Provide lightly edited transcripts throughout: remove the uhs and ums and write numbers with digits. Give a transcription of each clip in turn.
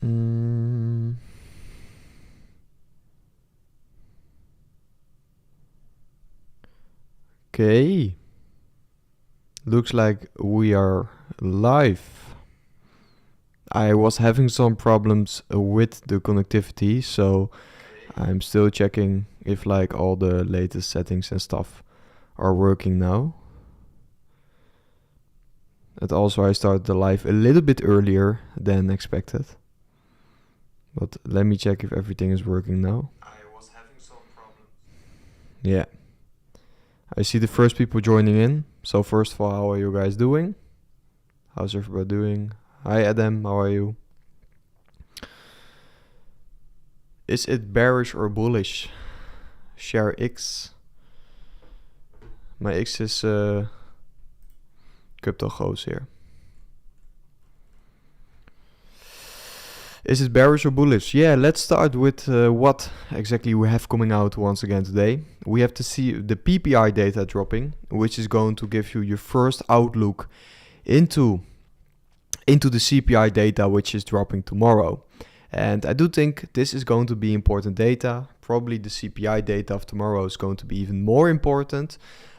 Mm. Okay. Looks like we are live. I was having some problems with the connectivity, so I'm still checking if like all the latest settings and stuff are working now. And also I started the live a little bit earlier than expected. But let me check if everything is working now. I was having some problems. Yeah. I see the first people joining in. So first of all, how are you guys doing? How's everybody doing? Hi Adam, how are you? Is it bearish or bullish? Share X. My X is crypto goes here. Is it bearish or bullish? Yeah, let's start with what exactly we have coming out once again today. We have to see the PPI data dropping, which is going to give you your first outlook into the CPI data, which is dropping tomorrow. And I do think this is going to be important data. Probably the CPI data of tomorrow is going to be even more important.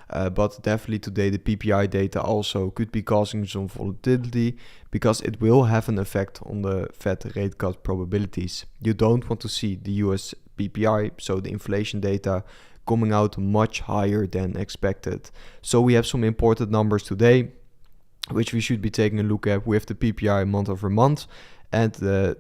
But definitely today the PPI data also could be causing some volatility because it will have an effect on the Fed rate cut probabilities. You don't want to see the US PPI, so the inflation data, coming out much higher than expected. So we have some important numbers today, which we should be taking a look at. We have the PPI month over month and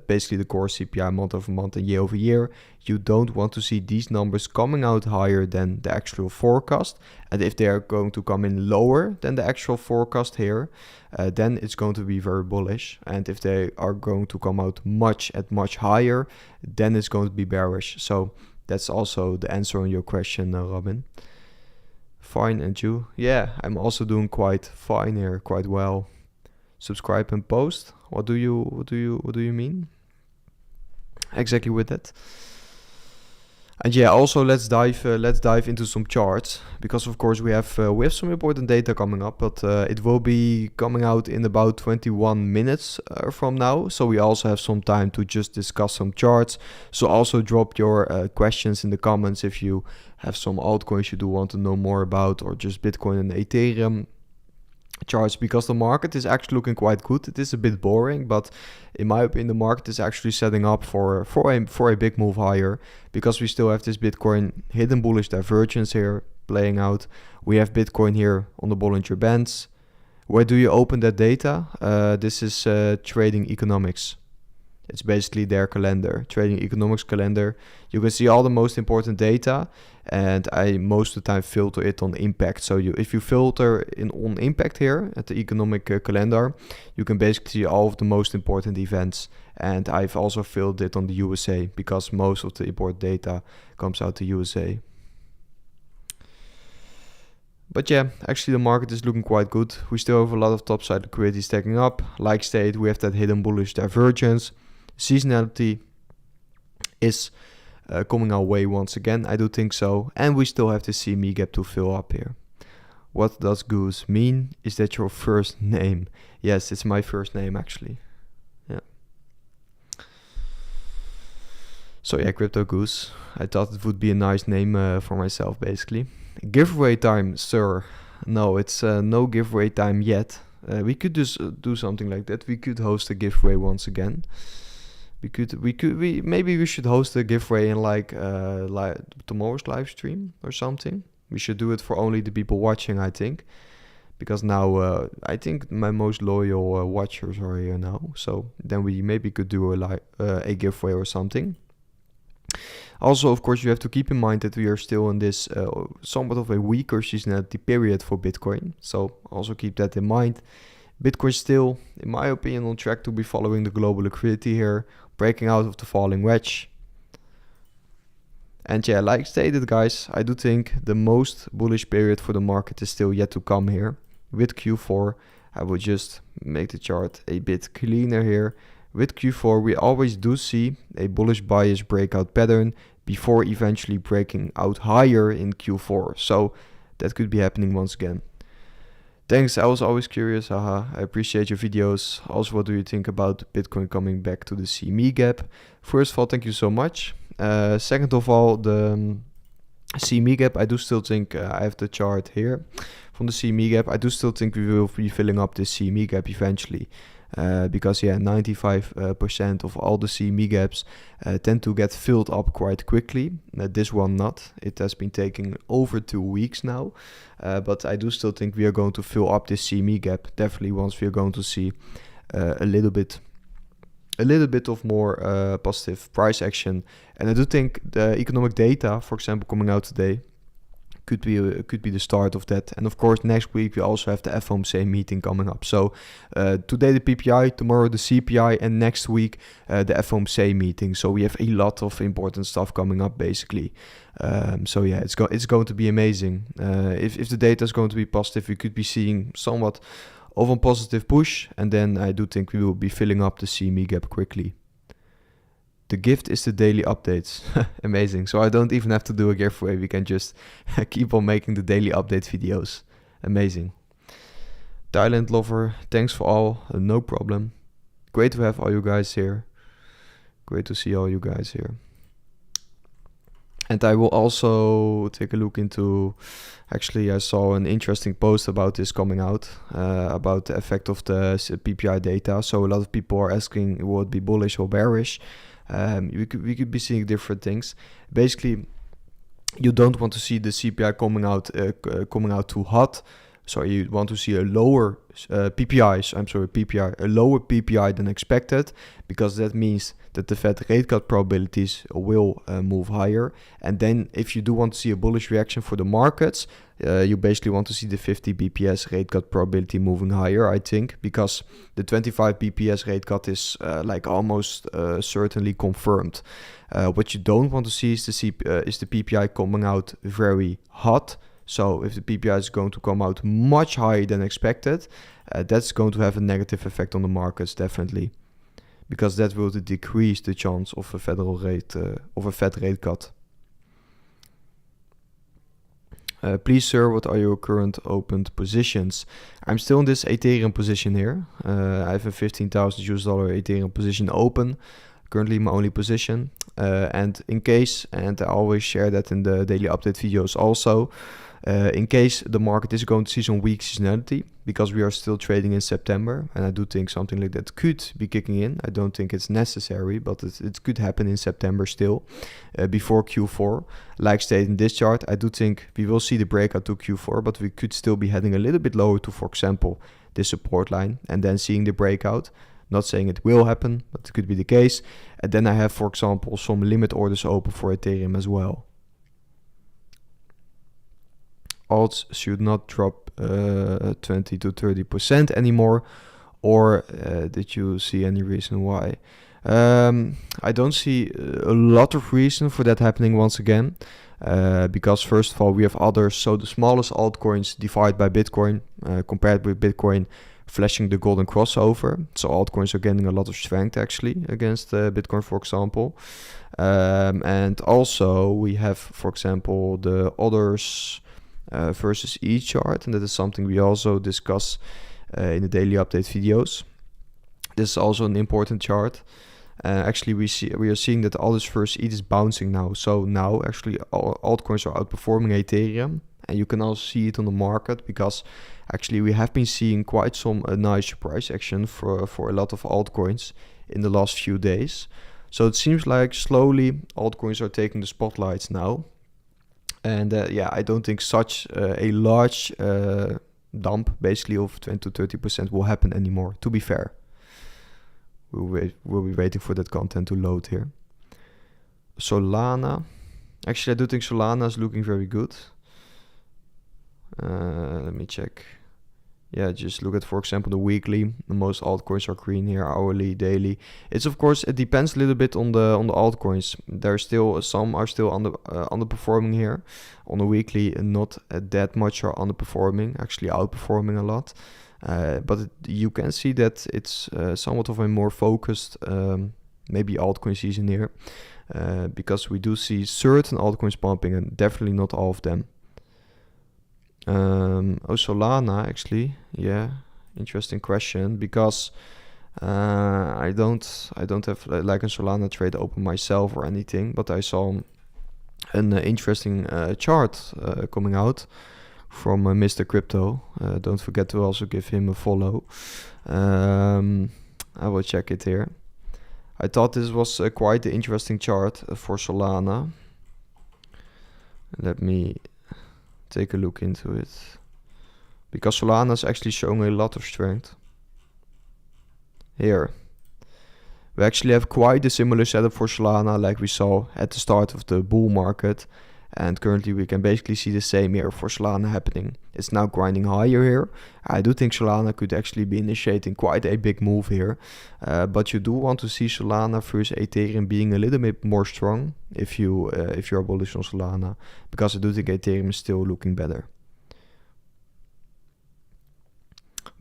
basically the core CPI month over month and year over year. You don't want to see these numbers coming out higher than the actual forecast. And if they are going to come in lower than the actual forecast here, then it's going to be very bullish. And if they are going to come out much higher, then it's going to be bearish. So that's also the answer on your question, Robin. Fine, and you? Yeah, I'm also doing quite fine here, quite well. Subscribe and post. What do you mean exactly with that? And yeah, also let's dive into some charts, because of course we have some important data coming up, but it will be coming out in about 21 minutes from now. So we also have some time to just discuss some charts. So also drop your questions in the comments if you have some altcoins you do want to know more about, or just Bitcoin and Ethereum charts, because the market is actually looking quite good. It is a bit boring, but in my opinion the market is actually setting up for a big move higher, because we still have this Bitcoin hidden bullish divergence here playing out. We have Bitcoin here on the Bollinger Bands. Where do you open that data? This is Trading Economics. It's basically their calendar, Trading Economics calendar. You can see all the most important data, and I most of the time filter it on impact. So if you filter on impact here at the economic calendar, you can basically see all of the most important events. And I've also filtered it on the USA, because most of the important data comes out the USA. But yeah, actually the market is looking quite good. We still have a lot of topside liquidity stacking up. Like stated, we have that hidden bullish divergence. Seasonality is coming our way once again, I do think so. And we still have the CME gap to fill up here. What does Goose mean? Is that your first name? Yes, it's my first name actually. Yeah. So yeah, Crypto Goose. I thought it would be a nice name for myself basically. Giveaway time, sir. No, it's no giveaway time yet. We could just do something like that. We could host a giveaway once again. Maybe we should host a giveaway in like tomorrow's live stream or something. We should do it for only the people watching, I think, because now I think my most loyal watchers are here now. So then we maybe could do a giveaway or something. Also, of course, you have to keep in mind that we are still in this somewhat of a weaker seasonality period for Bitcoin. So also keep that in mind. Bitcoin still, in my opinion, on track to be following the global liquidity here, breaking out of the falling wedge. And yeah, like stated guys, I do think the most bullish period for the market is still yet to come here. With Q4, I will just make the chart a bit cleaner here. With Q4, we always do see a bullish bias breakout pattern before eventually breaking out higher in Q4. So that could be happening once again. Thanks, I was always curious. Haha, I appreciate your videos. Also, what do you think about Bitcoin coming back to the CME gap? First of all, thank you so much. Second of all, the CME gap, I do still think, I have the chart here from the CME gap. I do still think we will be filling up this CME gap eventually. Because 95% of all the CME gaps tend to get filled up quite quickly. This one not. It has been taking over 2 weeks now. But I do still think we are going to fill up this CME gap. Definitely once we are going to see a little bit of more positive price action. And I do think the economic data, for example, coming out today, could be the start of that. And of course, next week we also have the FOMC meeting coming up. So today the PPI, tomorrow the CPI, and next week the FOMC meeting. So we have a lot of important stuff coming up, basically. So yeah, it's going to be amazing. If the data is going to be positive, we could be seeing somewhat of a positive push, and then I do think we will be filling up the CME gap quickly. The gift is the daily updates. Amazing. So I don't even have to do a giveaway. We can just keep on making the daily update videos. Amazing. Thailand lover, thanks for all. No problem. Great to have all you guys here. Great to see all you guys here. And I will also take a look into, actually I saw an interesting post about this coming out, about the effect of the PPI data. So a lot of people are asking, will it be bullish or bearish? We could be seeing different things. Basically, you don't want to see the CPI coming out too hot. So you want to see a lower PPI, a lower PPI than expected, because that means that the Fed rate cut probabilities will move higher. And then if you do want to see a bullish reaction for the markets, you basically want to see the 50 BPS rate cut probability moving higher, I think, because the 25 BPS rate cut is like almost certainly confirmed. What you don't want to see is the PPI coming out very hot. So if the PPI is going to come out much higher than expected, that's going to have a negative effect on the markets, definitely, because that will decrease the chance of a Fed rate cut. Please, sir, what are your current opened positions? I'm still in this Ethereum position here. I have a $15,000 Ethereum position open. Currently my only position. And in case, and I always share that in the daily update videos also, in case the market is going to see some weak seasonality, because we are still trading in September, and I do think something like that could be kicking in. I don't think it's necessary, but it could happen in September still, before Q4. Like stated in this chart, I do think we will see the breakout to Q4, but we could still be heading a little bit lower to, for example, this support line, and then seeing the breakout. Not saying it will happen, but it could be the case. And then I have, for example, some limit orders open for Ethereum as well. Alts should not drop 20 to 30% anymore, or did you see any reason why? I don't see a lot of reason for that happening once again, because first of all we have others. So the smallest altcoins divided by Bitcoin, compared with Bitcoin, flashing the golden crossover. So altcoins are gaining a lot of strength actually against Bitcoin, for example. And also we have, for example, the others versus E chart, and that is something we also discuss in the daily update videos. This is also an important chart. Actually, we are seeing that others versus ETH is bouncing now. So now actually altcoins are outperforming Ethereum, and you can also see it on the market, because actually we have been seeing quite some nice price action for a lot of altcoins in the last few days. So it seems like slowly altcoins are taking the spotlights now. And I don't think such a large dump, basically of 20 to 30%, will happen anymore, to be fair. We'll be waiting for that content to load here. Solana. Actually, I do think Solana is looking very good. Let me check. Yeah, just look at, for example, the weekly. Most altcoins are green here, hourly, daily. It's, of course, it depends a little bit on the altcoins. Some are still underperforming here. On the weekly, not that much are underperforming, actually outperforming a lot. But you can see that it's somewhat of a more focused, maybe altcoin season here, because we do see certain altcoins pumping, and definitely not all of them. Solana actually. Yeah, interesting question, because I don't have like a Solana trade open myself or anything, but I saw an interesting chart coming out from Mr. Crypto. Don't forget to also give him a follow. I will check it here. I thought this was quite an interesting chart for Solana. Let me take a look into it, because Solana is actually showing a lot of strength. Here, we actually have quite a similar setup for Solana like we saw at the start of the bull market. And currently we can basically see the same here for Solana happening. It's now grinding higher here. I do think Solana could actually be initiating quite a big move here. But you do want to see Solana versus Ethereum being a little bit more strong if you're bullish on Solana, because I do think Ethereum is still looking better.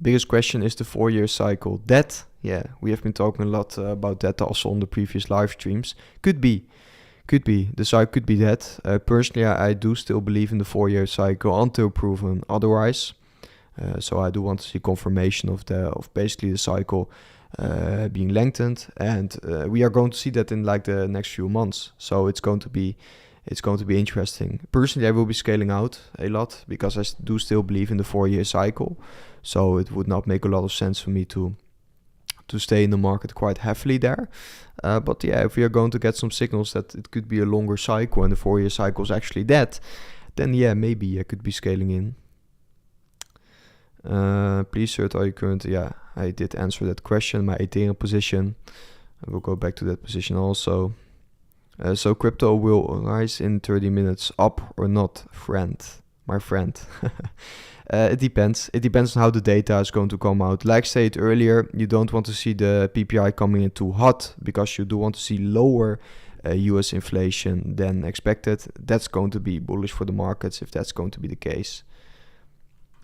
Biggest question is the 4-year cycle. That, yeah, we have been talking a lot about that also on the previous live streams. Could be. The cycle could be that. Personally, I do still believe in the 4-year cycle until proven otherwise. So I do want to see confirmation of basically the cycle being lengthened, and we are going to see that in like the next few months. So it's going to be interesting. Personally, I will be scaling out a lot because I do still believe in the 4-year cycle. So it would not make a lot of sense for me to stay in the market quite heavily there. But yeah, if we are going to get some signals that it could be a longer cycle and the 4-year cycle is actually that, then yeah, maybe I could be scaling in. Please search are you current? Yeah, I did answer that question. My Ethereum position, I will go back to that position also. So crypto will rise in 30 minutes, up or not, my friend. It depends. It depends on how the data is going to come out. Like I said earlier, you don't want to see the PPI coming in too hot, because you do want to see lower US inflation than expected. That's going to be bullish for the markets if that's going to be the case.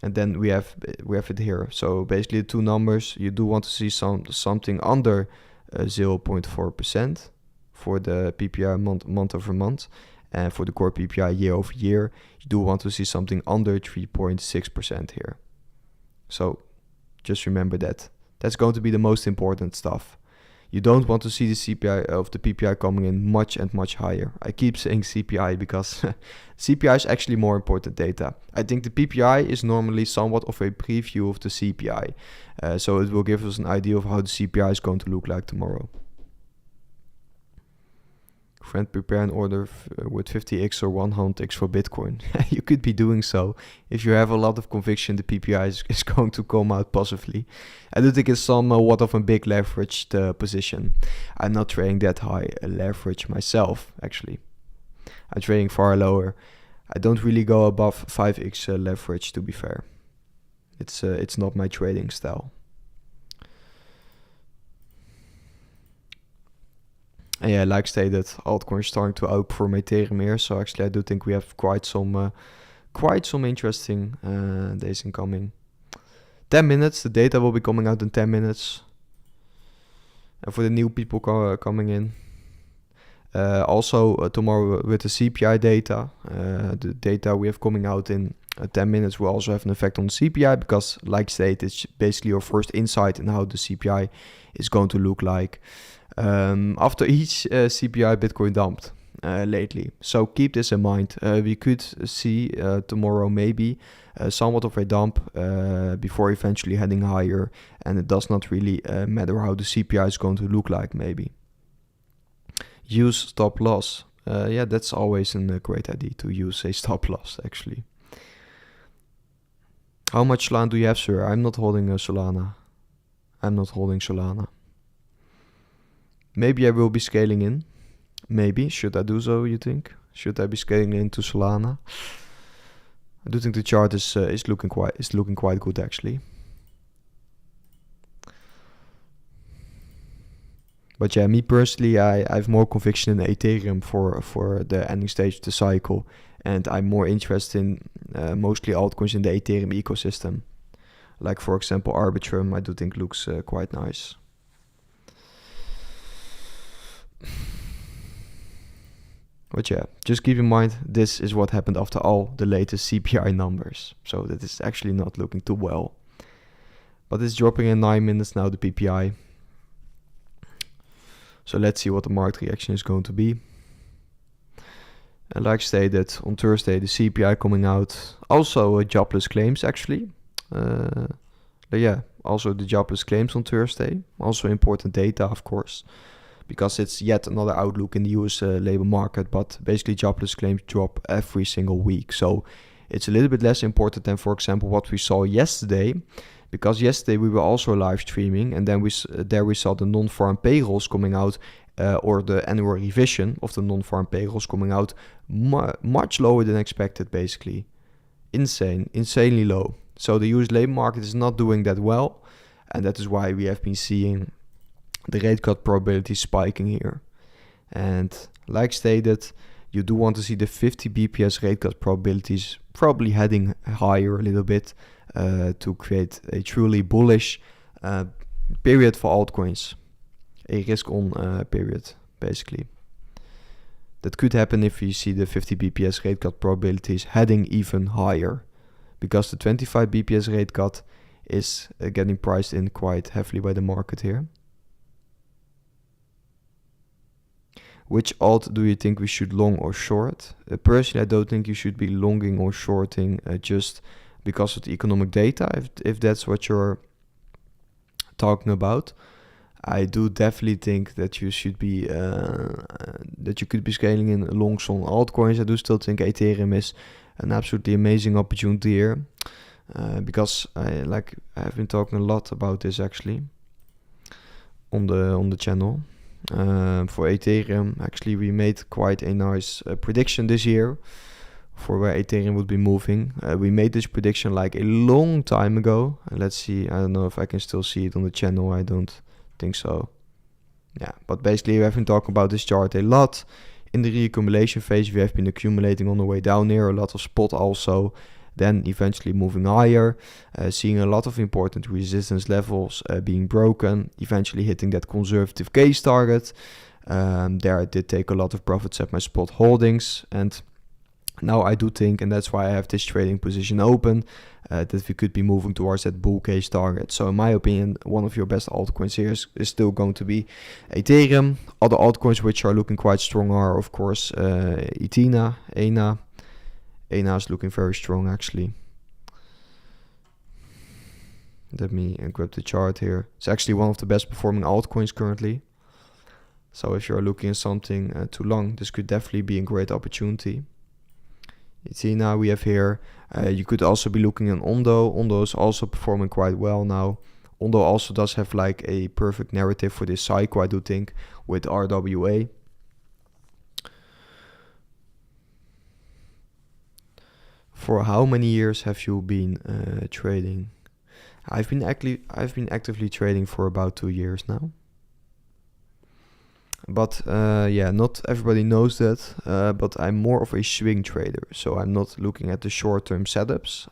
And then we have it here. So basically the two numbers, you do want to see something under 0.4% for the PPI month over month. And for the core PPI year over year, you do want to see something under 3.6% here. So just remember that. That's going to be the most important stuff. You don't want to see the CPI of the PPI coming in much and much higher. I keep saying CPI because CPI is actually more important data. I think the PPI is normally somewhat of a preview of the CPI. So it will give us an idea of how the CPI is going to look like tomorrow. Friend, prepare an order with 50x or 100x for Bitcoin. You could be doing so if you have a lot of conviction the PPI is going to come out positively. I do think it's somewhat of a big leveraged position. I'm not trading that high leverage myself, actually. I'm trading far lower. I don't really go above 5x leverage, to be fair. It's not my trading style. And yeah, like stated, altcoins starting to outperform Ethereum here. So actually, I do think we have quite some interesting days incoming. 10 minutes. The data will be coming out in 10 minutes. And for the new people coming in. Also tomorrow with the CPI data. The data we have coming out in 10 minutes will also have an effect on the CPI. Because like stated, it's basically your first insight in how the CPI is going to look like. After each CPI Bitcoin dumped lately. So keep this in mind. We could see tomorrow maybe somewhat of a dump before eventually heading higher, and it does not really matter how the CPI is going to look like maybe. Use stop loss. Yeah, that's always a great idea to use a stop loss actually. How much Solana do you have, sir? I'm not holding Solana. Maybe I will be scaling in. Maybe. Should I do so, you think? Should I be scaling into Solana? I do think the chart is looking quite good actually. But yeah, me personally, I have more conviction in Ethereum for the ending stage of the cycle. And I'm more interested in mostly altcoins in the Ethereum ecosystem. Like for example Arbitrum, I do think looks quite nice. But yeah, just keep in mind, this is what happened after all the latest CPI numbers. So that is actually not looking too well. But it's dropping in 9 minutes now, the PPI. So let's see what the market reaction is going to be. And like stated, on Thursday, the CPI coming out. Also jobless claims, actually. But yeah, also the jobless claims on Thursday. Also important data, of course, because it's yet another outlook in the US labor market. But basically, jobless claims drop every single week. So it's a little bit less important than, for example, what we saw yesterday. Because yesterday we were also live streaming, and then we saw the non-farm payrolls coming out, or the annual revision of the non-farm payrolls coming out much lower than expected, basically. Insanely low. So the US labor market is not doing that well, and that is why we have been seeing the rate cut probability spiking here. And like stated, you do want to see the 50 BPS rate cut probabilities probably heading higher a little bit to create a truly bullish period for altcoins. A risk-on period, basically. That could happen if you see the 50 BPS rate cut probabilities heading even higher, because the 25 BPS rate cut is getting priced in quite heavily by the market here. Which alt do you think we should long or short? Personally, I don't think you should be longing or shorting just because of the economic data, if that's what you're talking about. I do definitely think that you should be that you could be scaling in longs on altcoins. I do still think Ethereum is an absolutely amazing opportunity here, because I've been talking a lot about this actually on the channel. For Ethereum, actually we made quite a nice prediction this year for where Ethereum would be moving. We made this prediction like a long time ago. Let's see, I don't know if I can still see it on the channel. I don't think so. Yeah, but basically we have been talking about this chart a lot. In the reaccumulation phase, we have been accumulating on the way down here, a lot of spot also, then eventually moving higher, seeing a lot of important resistance levels being broken, eventually hitting that conservative case target. There I did take a lot of profits at my spot holdings, and now I do think, and that's why I have this trading position open, that we could be moving towards that bull case target. So in my opinion, one of your best altcoins here is still going to be Ethereum. Other altcoins which are looking quite strong are, of course, ENA. ENA is looking very strong actually. Let me grab the chart here. It's actually one of the best performing altcoins currently. So if you're looking at something too long, this could definitely be a great opportunity. ENA we have here. You could also be looking at Ondo. Ondo is also performing quite well now. Ondo also does have like a perfect narrative for this cycle, I do think, with RWA. For how many years have you been trading? I've been actively trading for about 2 years now. But yeah, not everybody knows that, but I'm more of a swing trader. So I'm not looking at the short-term setups.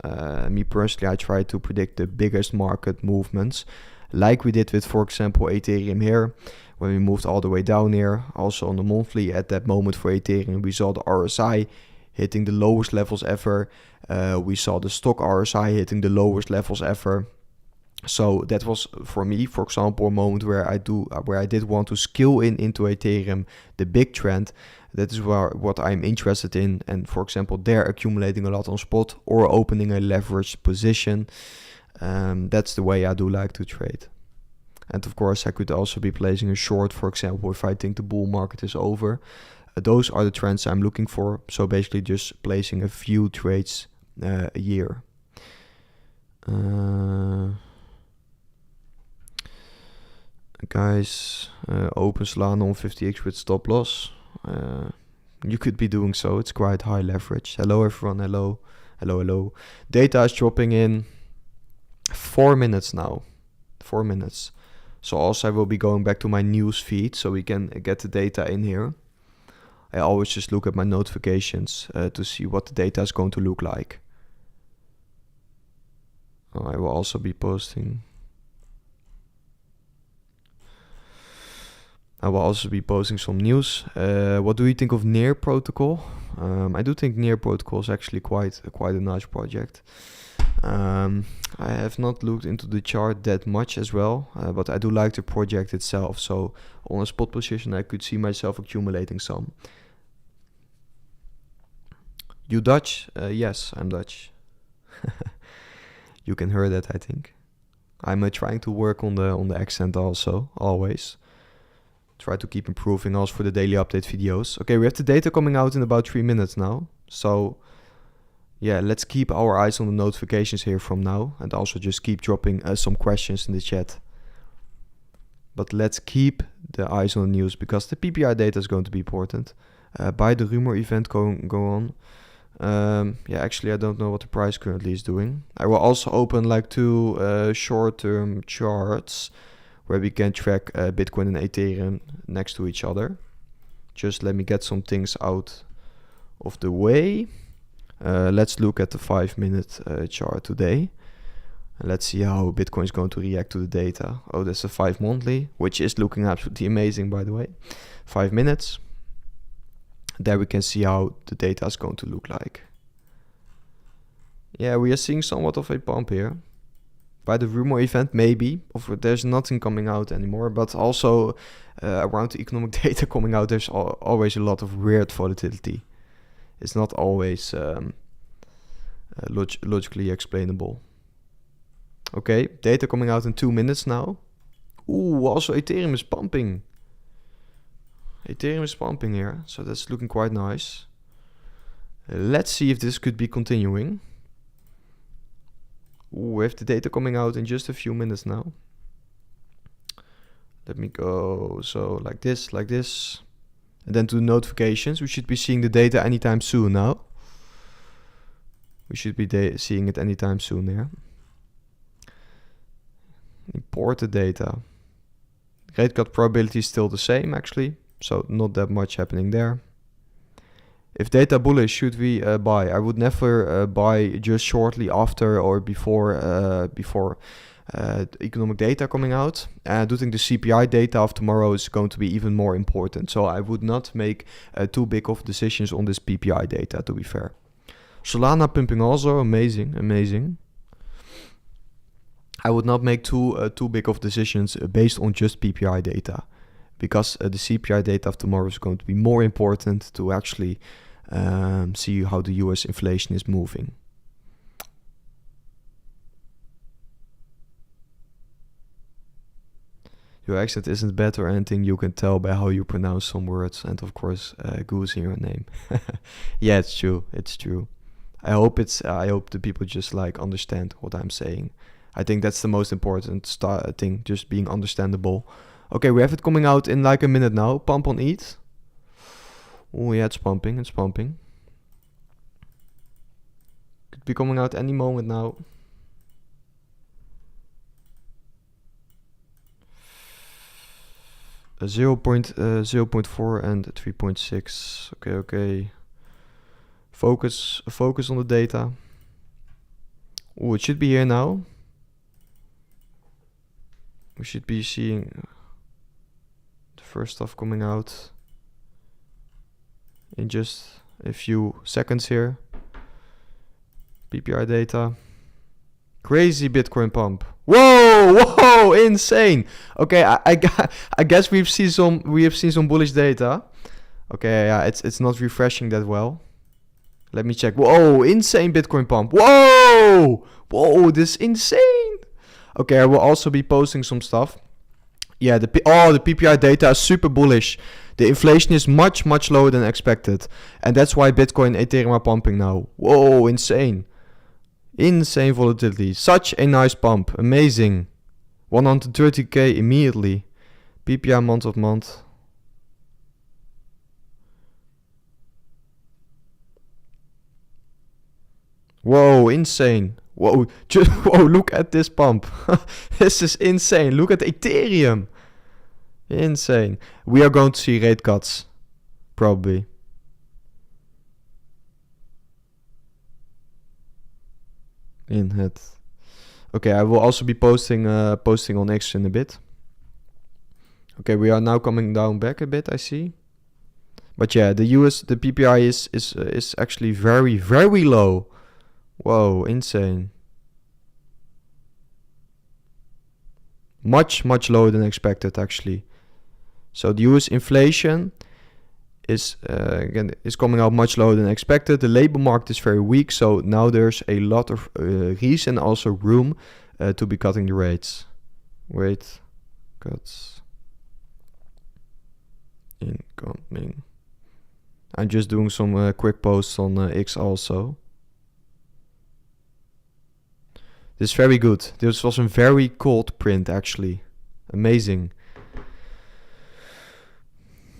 Me personally, I try to predict the biggest market movements, like we did with, for example, Ethereum here, when we moved all the way down here. Also on the monthly, at that moment for Ethereum, we saw the RSI hitting the lowest levels ever. We saw the stock RSI hitting the lowest levels ever. So that was for me, for example, a moment where I did want to scale into Ethereum, the big trend. That is what I'm interested in. And for example, they're accumulating a lot on spot or opening a leveraged position. That's the way I do like to trade. And of course, I could also be placing a short, for example, if I think the bull market is over. Those are the trends I'm looking for. So basically just placing a few trades a year. Guys, open Solana on 50x with stop loss. You could be doing so. It's quite high leverage. Hello everyone. Hello. Data is dropping in 4 minutes now. 4 minutes. So also I will be going back to my news feed so we can get the data in here. I always just look at my notifications to see what the data is going to look like. I will also be posting. I will also be posting some news. What do you think of Near Protocol? I do think Near Protocol is actually quite a nice project. I have not looked into the chart that much as well, but I do like the project itself. So on a spot position, I could see myself accumulating some. You Dutch? Yes, I'm Dutch. You can hear that, I think. I'm trying to work on the accent also, always. Try to keep improving also for the daily update videos. Okay, we have the data coming out in about 3 minutes now. So yeah, let's keep our eyes on the notifications here from now. And also just keep dropping some questions in the chat. But let's keep the eyes on the news because the PPI data is going to be important. By the rumor event go on. Yeah, actually I don't know what the price currently is doing. I will also open like 2 short-term charts where we can track Bitcoin and Ethereum next to each other. Just let me get some things out of the way. Let's look at the 5-minute chart today. And let's see how Bitcoin is going to react to the data. Oh, that's a 5 monthly, which is looking absolutely amazing, by the way. 5 minutes. There we can see how the data is going to look like. Yeah, we are seeing somewhat of a pump here. By the rumor event, maybe. There's nothing coming out anymore. But also around the economic data coming out, there's always a lot of weird volatility. It's not always logically explainable. Okay, data coming out in 2 minutes now. Ooh, also Ethereum is pumping. Ethereum is pumping here, so that's looking quite nice. Let's see if this could be continuing. Ooh, we have the data coming out in just a few minutes now. Let me go, so like this. And then to the notifications, we should be seeing the data anytime soon now. We should be seeing it anytime soon here. Import the data. Rate cut probability is still the same actually, so not that much happening there. If data bullish, should we buy? I would never buy just shortly after or before economic data coming out. I do think the CPI data of tomorrow is going to be even more important. So I would not make too big of decisions on this PPI data, to be fair. Solana pumping also, amazing. I would not make too big of decisions based on just PPI data. Because the CPI data of tomorrow is going to be more important to actually see how the US inflation is moving. Your accent isn't bad or anything, you can tell by how you pronounce some words. And of course, Goose in your name. Yeah, it's true. I hope the people just like understand what I'm saying. I think that's the most important thing, just being understandable. Okay, we have it coming out in like a minute now. Pump on ETH. Oh yeah, it's pumping. Could be coming out any moment now. A 0.4 and 3.6. Okay. Focus on the data. Oh, it should be here now. We should be seeing the first stuff coming out in just a few seconds here. PPI data. Crazy Bitcoin pump. Whoa, insane. Okay, I guess we have seen some bullish data. Okay, yeah, it's not refreshing that well. Let me check. Whoa, insane Bitcoin pump. Whoa, this is insane. Okay, I will also be posting some stuff. Yeah, the PPI data is super bullish. The inflation is much lower than expected. And that's why Bitcoin and Ethereum are pumping now. Whoa, insane. Insane volatility. Such a nice pump. Amazing. 130k immediately. PPI month. Whoa, insane. Whoa, look at this pump. This is insane. Look at Ethereum. Insane. We are going to see rate cuts. Probably. In it. Okay, I will also be posting on X in a bit. Okay, we are now coming down back a bit, I see. But yeah, the PPI is actually very, very low. Whoa, insane. Much lower than expected, actually. So the US inflation is coming out much lower than expected. The labor market is very weak, so now there's a lot of reason, also room to be cutting the rates. Rate cuts incoming. I'm just doing some quick posts on X also. This is very good. This was a very cold print, actually. Amazing.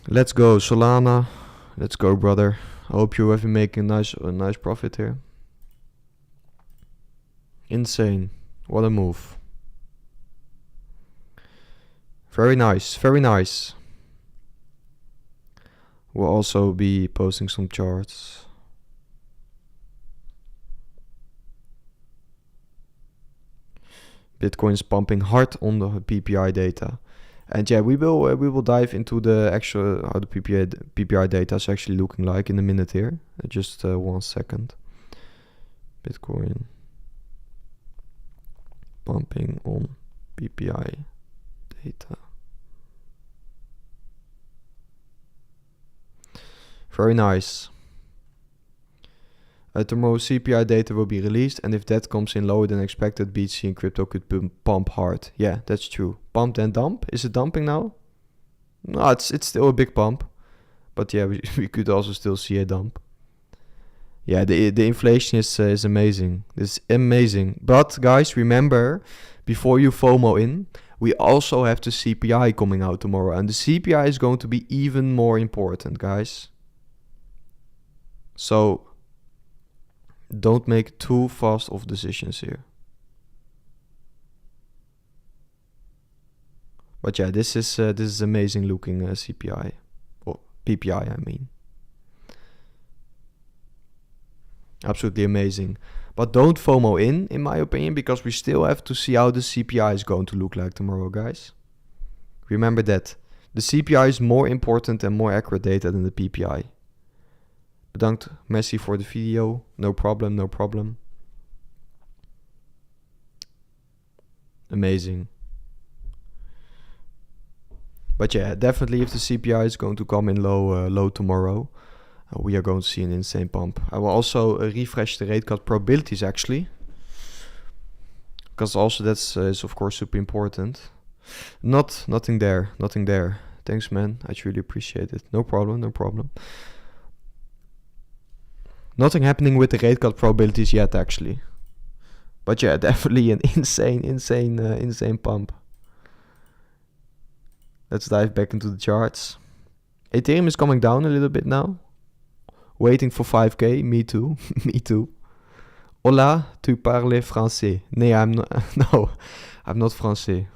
Let's go, Solana. Let's go, brother. I hope you have been making a nice profit here. Insane. What a move. Very nice. Very nice. We'll also be posting some charts. Bitcoin's pumping hard on the PPI data. And yeah, we will dive into the actual how the PPI data is actually looking like in a minute here. Just 1 second. Bitcoin pumping on PPI data. Very nice. Tomorrow CPI data will be released, and if that comes in lower than expected, BTC and crypto could pump hard. Yeah, that's true. Pump then dump. Is it dumping now? No, it's still a big pump. But yeah, we could also still see a dump. Yeah, the inflation is amazing. This is amazing. But guys, remember, before you FOMO in, we also have the CPI coming out tomorrow. And the CPI is going to be even more important, guys. So don't make too fast of decisions here. But yeah, this is amazing looking CPI or PPI, I mean. Absolutely amazing. But don't FOMO in my opinion, because we still have to see how the CPI is going to look like tomorrow, guys. Remember that. The CPI is more important and more accurate data than the PPI. Bedankt, Messi, for the video. No problem, no problem. Amazing. But yeah, definitely if the CPI is going to come in low tomorrow, we are going to see an insane pump. I will also refresh the rate cut probabilities actually, because also that's is of course super important. Nothing there. Thanks, man. I truly appreciate it. No problem. Nothing happening with the rate cut probabilities yet, actually. But yeah, definitely an insane pump. Let's dive back into the charts. Ethereum is coming down a little bit now. Waiting for 5k. Me too. Me too. Hola, tu parles français? I'm not. No, I'm not français.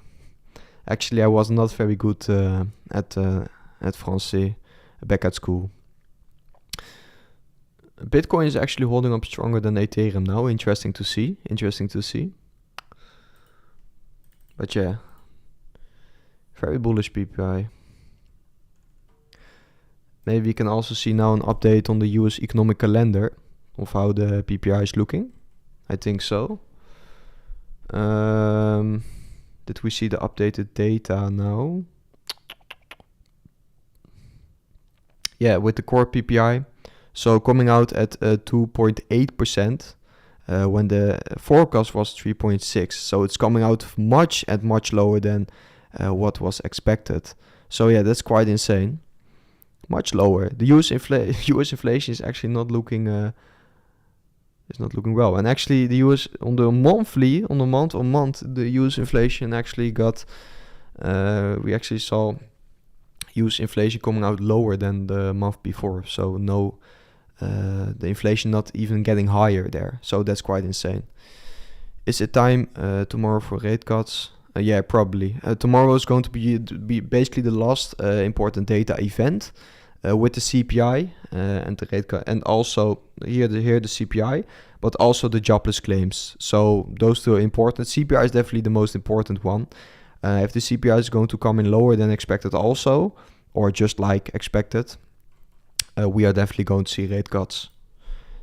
Actually, I was not very good at français back at school. Bitcoin is actually holding up stronger than Ethereum now. Interesting to see. But yeah, very bullish PPI. Maybe we can also see now an update on the US economic calendar of how the PPI is looking. I think so. Did we see the updated data now? Yeah, with the core PPI. So coming out at 2.8% when the forecast was 3.6. So it's coming out much lower than what was expected. So yeah, that's quite insane. Much lower. The US inflation is actually not looking well. And actually the US on the month-on-month, the US inflation actually got we actually saw US inflation coming out lower than the month before. So no, the inflation not even getting higher there. So that's quite insane. Is it time tomorrow for rate cuts? Yeah, probably. Tomorrow is going to be basically the last important data event with the CPI and the rate cut, and also here the CPI, but also the jobless claims. So those two are important. CPI is definitely the most important one. If the CPI is going to come in lower than expected also, or just like expected, we are definitely going to see rate cuts.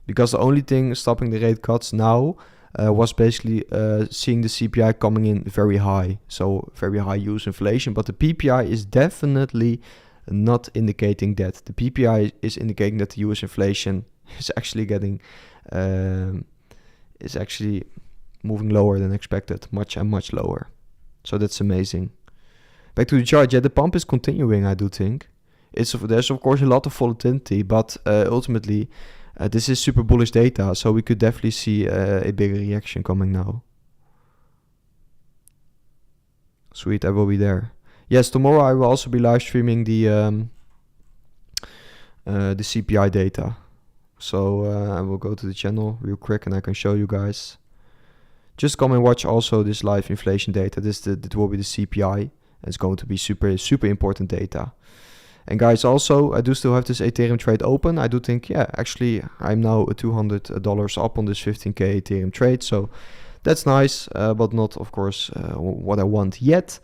Because the only thing stopping the rate cuts now was basically seeing the CPI coming in very high. So very high US inflation. But the PPI is definitely not indicating that. The PPI is indicating that the US inflation is actually getting... is actually moving lower than expected. Much lower. So that's amazing. Back to the chart. Yeah, the pump is continuing, I do think. There's of course a lot of volatility, but ultimately... this is super bullish data, so we could definitely see a bigger reaction coming now. Sweet, I will be there. Yes, tomorrow I will also be live streaming the CPI data. So I will go to the channel real quick and I can show you guys. Just come and watch also this live inflation data. This will be the CPI. It's going to be super important data. And guys, also, I do still have this Ethereum trade open. I do think, yeah, actually, I'm now $200 up on this 15k Ethereum trade. So that's nice, but not, of course, what I want yet.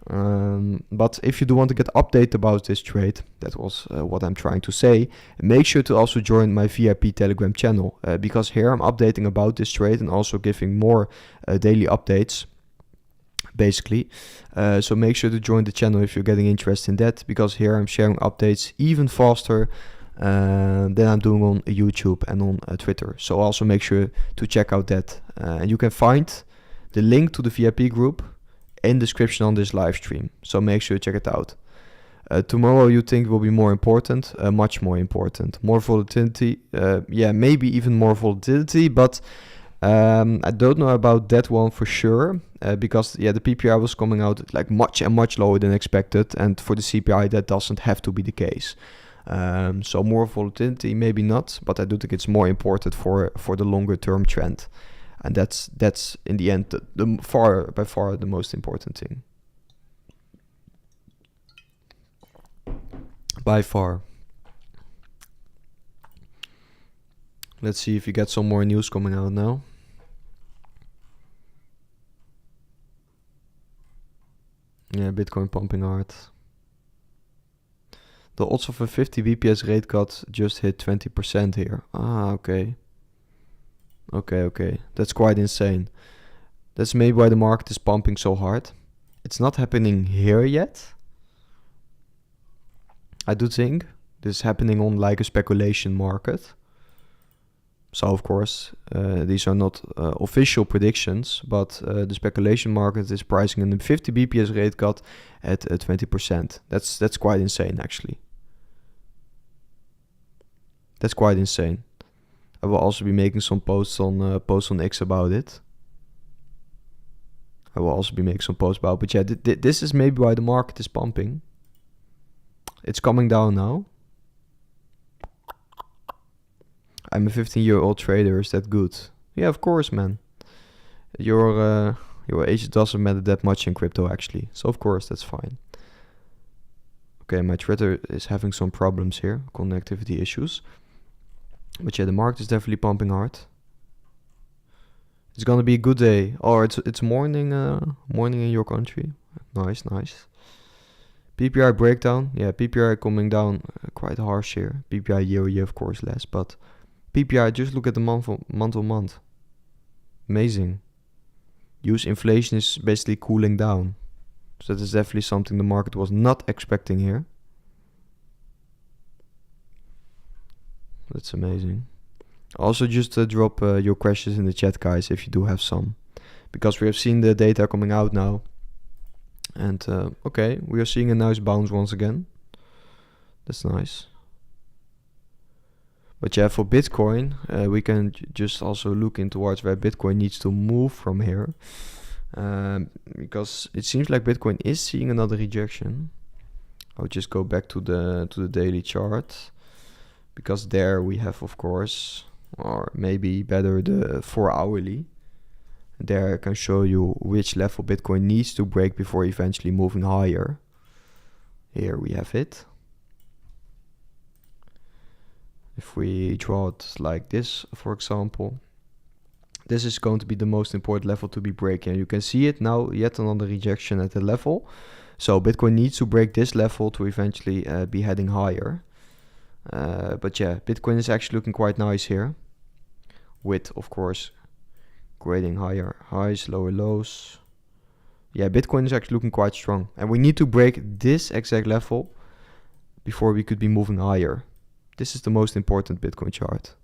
But if you do want to get update about this trade, that was what I'm trying to say, make sure to also join my VIP Telegram channel. Because here I'm updating about this trade and also giving more daily updates. Basically, so make sure to join the channel if you're getting interested in that, because here I'm sharing updates even faster than I'm doing on YouTube and on Twitter. So also make sure to check out that, and you can find the link to the VIP group in the description on this live stream. So make sure to check it out. Tomorrow you think will be more important, much more important, more volatility, yeah, maybe even more volatility, but I don't know about that one for sure, because yeah, the PPI was coming out like much lower than expected, and for the CPI that doesn't have to be the case. So more volatility, maybe not, but I do think it's more important for the longer term trend, and that's in the end by far the most important thing. By far. Let's see if you get some more news coming out now. Yeah, Bitcoin pumping hard. The odds of a 50 BPS rate cut just hit 20% here. Ah, okay. Okay. That's quite insane. That's maybe why the market is pumping so hard. It's not happening here yet. I do think this is happening on like a speculation market. So of course, these are not official predictions, but the speculation market is pricing in a 50 BPS rate cut at 20%. That's quite insane, actually. That's quite insane. I will also be making some posts on X about it. I will also be making some posts about, but yeah, this is maybe why the market is pumping. It's coming down now. I'm a 15-year-old trader. Is that good? Yeah, of course, man. Your age doesn't matter that much in crypto, actually. So of course, that's fine. Okay, my Twitter is having some problems here, connectivity issues. But yeah, the market is definitely pumping hard. It's gonna be a good day. Oh, it's morning in your country. Nice. PPI breakdown. Yeah, PPI coming down quite harsh here. PPI year-over-year, of course, less, but PPI, just look at the month-on-month. Amazing. US inflation is basically cooling down. So that is definitely something the market was not expecting here. That's amazing. Also, just drop your questions in the chat, guys, if you do have some. Because we have seen the data coming out now. And okay, we are seeing a nice bounce once again. That's nice. But yeah, for Bitcoin, we can just also look in towards where Bitcoin needs to move from here. Because it seems like Bitcoin is seeing another rejection. I'll just go back to the daily chart. Because there we have, of course, or maybe better, the 4-hourly. There I can show you which level Bitcoin needs to break before eventually moving higher. Here we have it. If we draw it like this, for example, This is going to be the most important level to be breaking. You can see it now, yet another rejection at the level. So Bitcoin needs to break this level to eventually be heading higher. But yeah, Bitcoin is actually looking quite nice here. With, of course, creating higher highs, lower lows. Yeah, Bitcoin is actually looking quite strong. And we need to break this exact level before we could be moving higher. This is the most important Bitcoin chart.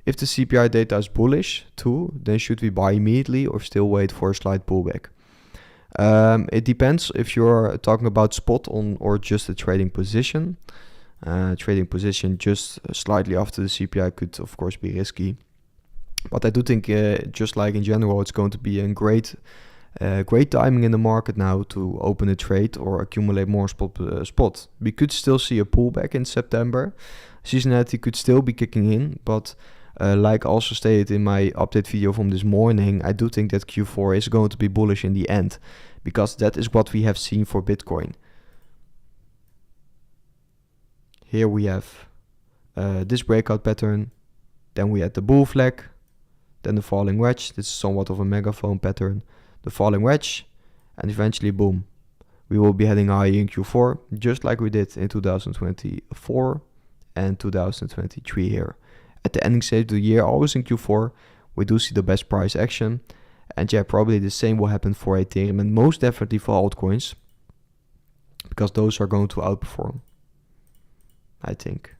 If the CPI data is bullish too, then should we buy immediately or still wait for a slight pullback? It depends if you're talking about spot on or just a trading position. Trading position just slightly after the CPI could of course be risky. But I do think just like in general, it's going to be a great timing in the market now to open a trade or accumulate more spot. We could still see a pullback in September. Seasonality could still be kicking in, but like also stated in my update video from this morning, I do think that Q4 is going to be bullish in the end, because that is what we have seen for Bitcoin. Here we have this breakout pattern, then we had the bull flag, then the falling wedge. This is somewhat of a megaphone pattern. The falling wedge, and eventually boom, we will be heading high in Q4, just like we did in 2024 and 2023 here. At the ending stage of the year, always in Q4, we do see the best price action. And yeah, probably the same will happen for Ethereum and most definitely for altcoins, because those are going to outperform, I think.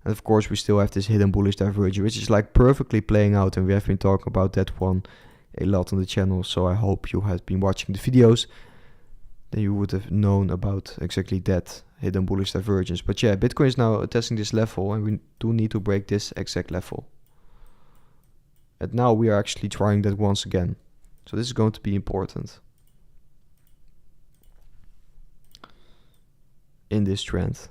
And of course, we still have this hidden bullish divergence, which is like perfectly playing out, and we have been talking about that one a lot on the channel. So I hope you have been watching the videos, then you would have known about exactly that hidden bullish divergence. But yeah, Bitcoin is now testing this level, and we do need to break this exact level. And now we are actually trying that once again. So this is going to be important in this trend.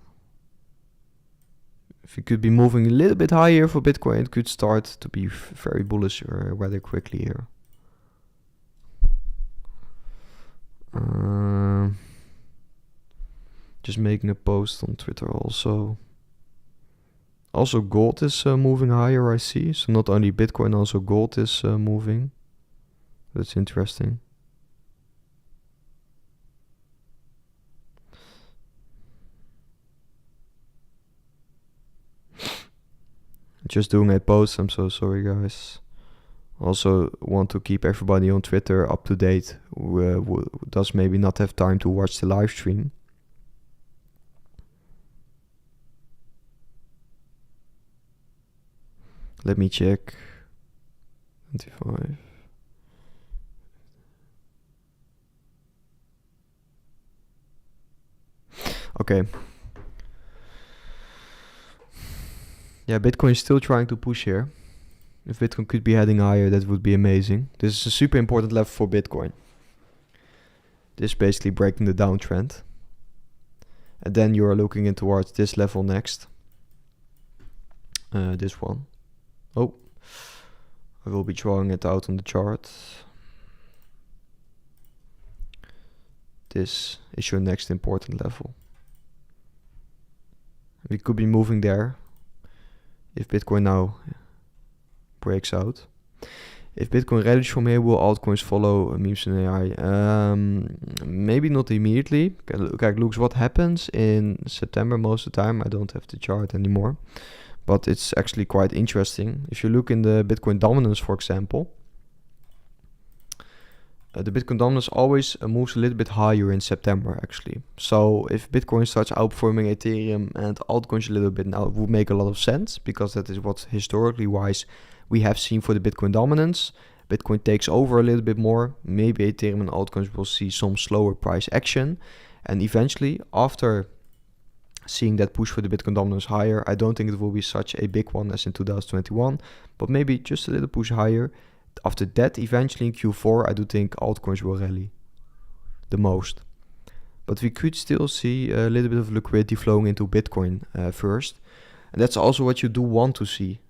If we could be moving a little bit higher for Bitcoin, it could start to be very bullish rather quickly here. Just making a post on Twitter also. Also gold is moving higher, I see. So not only Bitcoin, also gold is moving. That's interesting. Just doing a post, I'm so sorry guys. Also want to keep everybody on Twitter up to date who does maybe not have time to watch the live stream. Let me check. 25. Okay. Yeah, Bitcoin is still trying to push here. If Bitcoin could be heading higher, that would be amazing. This is a super important level for Bitcoin. This is basically breaking the downtrend. And then you are looking in towards this level next. This one. Oh, I will be drawing it out on the chart. This is your next important level. We could be moving there if Bitcoin now breaks out. If Bitcoin rallies from here, will altcoins follow memes and AI? Maybe not immediately. Okay, looks what happens in September most of the time. I don't have the chart anymore, but it's actually quite interesting. If you look in the Bitcoin dominance, for example, the Bitcoin dominance always moves a little bit higher in September, actually. So if Bitcoin starts outperforming Ethereum and altcoins a little bit now, it would make a lot of sense, because that is what historically wise we have seen for the Bitcoin dominance. Bitcoin takes over a little bit more. Maybe Ethereum and altcoins will see some slower price action. And eventually, after seeing that push for the Bitcoin dominance higher, I don't think it will be such a big one as in 2021, but maybe just a little push higher. After that, eventually in Q4, I do think altcoins will rally the most. But we could still see a little bit of liquidity flowing into Bitcoin first. And that's also what you do want to see.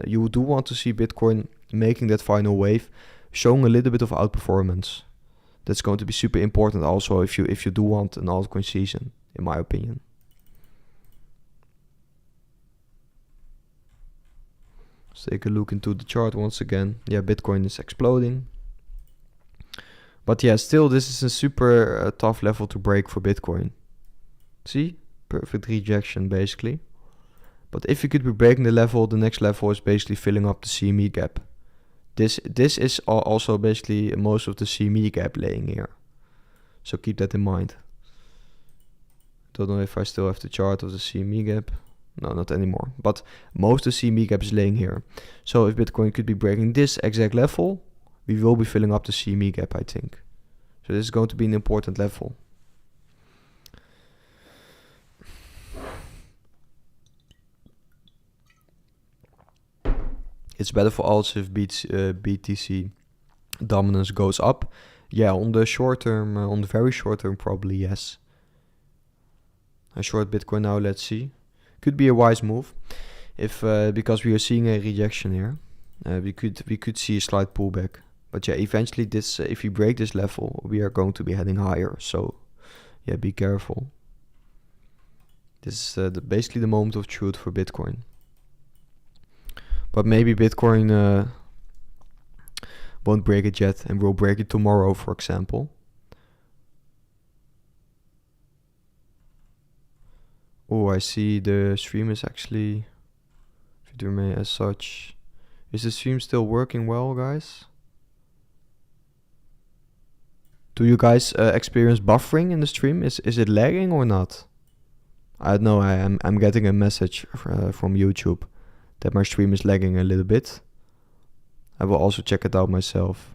You do want to see Bitcoin making that final wave, showing a little bit of outperformance. That's going to be super important also if you do want an altcoin season, in my opinion. Let's take a look into the chart once again. Yeah, Bitcoin is exploding. But yeah, still this is a super tough level to break for Bitcoin. See? Perfect rejection basically. But if you could be breaking the level, the next level is basically filling up the CME gap. This is also basically most of the CME gap laying here. So keep that in mind. Don't know if I still have the chart of the CME gap. No, not anymore. But most of the CME gap is laying here. So if Bitcoin could be breaking this exact level, we will be filling up the CME gap, I think. So this is going to be an important level. It's better for alts if BTC dominance goes up. Yeah, on the short term, on the very short term, probably yes. I short Bitcoin now. Let's see. Could be a wise move, if because we are seeing a rejection here. We could see a slight pullback. But yeah, eventually this, if we break this level, we are going to be heading higher. So yeah, be careful. This is basically the moment of truth for Bitcoin. But maybe Bitcoin won't break it yet and will break it tomorrow, for example. Oh, I see the stream is actually, if it remains as such. Is the stream still working well, guys? Do you guys experience buffering in the stream? Is it lagging or not? I don't know. I'm getting a message from YouTube that my stream is lagging a little bit. I will also check it out myself.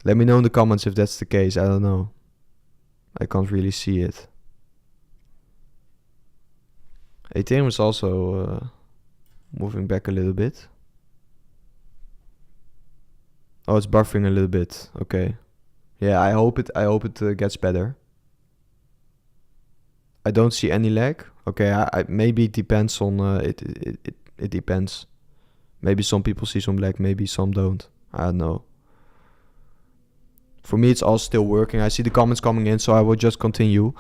Let me know in the comments if that's the case. I don't know. I can't really see it. Ethereum is also moving back a little bit. Oh, it's buffering a little bit. Okay. Yeah, I hope it gets better. I don't see any lag. Okay, I maybe it depends on it depends. Maybe some people see some lag, maybe some don't. I don't know. For me, it's all still working. I see the comments coming in, so I will just continue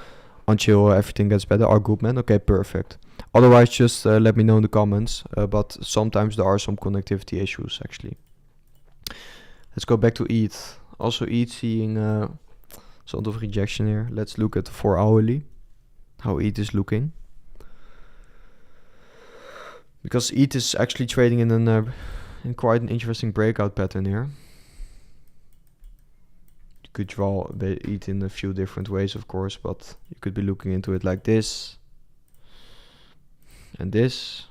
until everything gets better. Our good man. Okay, perfect. Otherwise, just let me know in the comments. But sometimes there are some connectivity issues, actually. Let's go back to ETH. Also, ETH seeing sort of rejection here. Let's look at the 4 hourly. How ETH is looking. Because ETH is actually trading in quite an interesting breakout pattern here. You could draw ETH in a few different ways, of course, but you could be looking into it like this and this.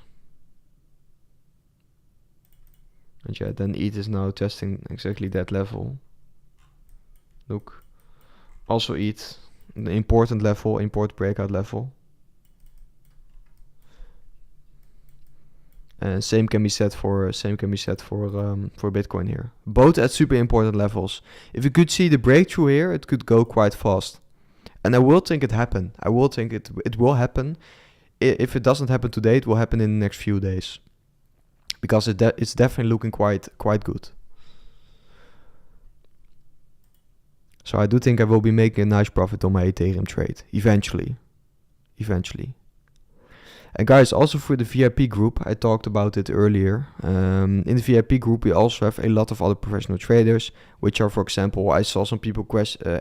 And yeah, then ETH is now testing exactly that level. Look. Also ETH, the important level, important breakout level. And same can be said for Bitcoin here. Both at super important levels. If you could see the breakthrough here, it could go quite fast. And I will think it happen. I will think it will happen. If it doesn't happen today, it will happen in the next few days. Because it's definitely looking quite good. So I do think I will be making a nice profit on my Ethereum trade. Eventually. And guys, also for the VIP group, I talked about it earlier. In the VIP group, we also have a lot of other professional traders, which are, for example, I saw some people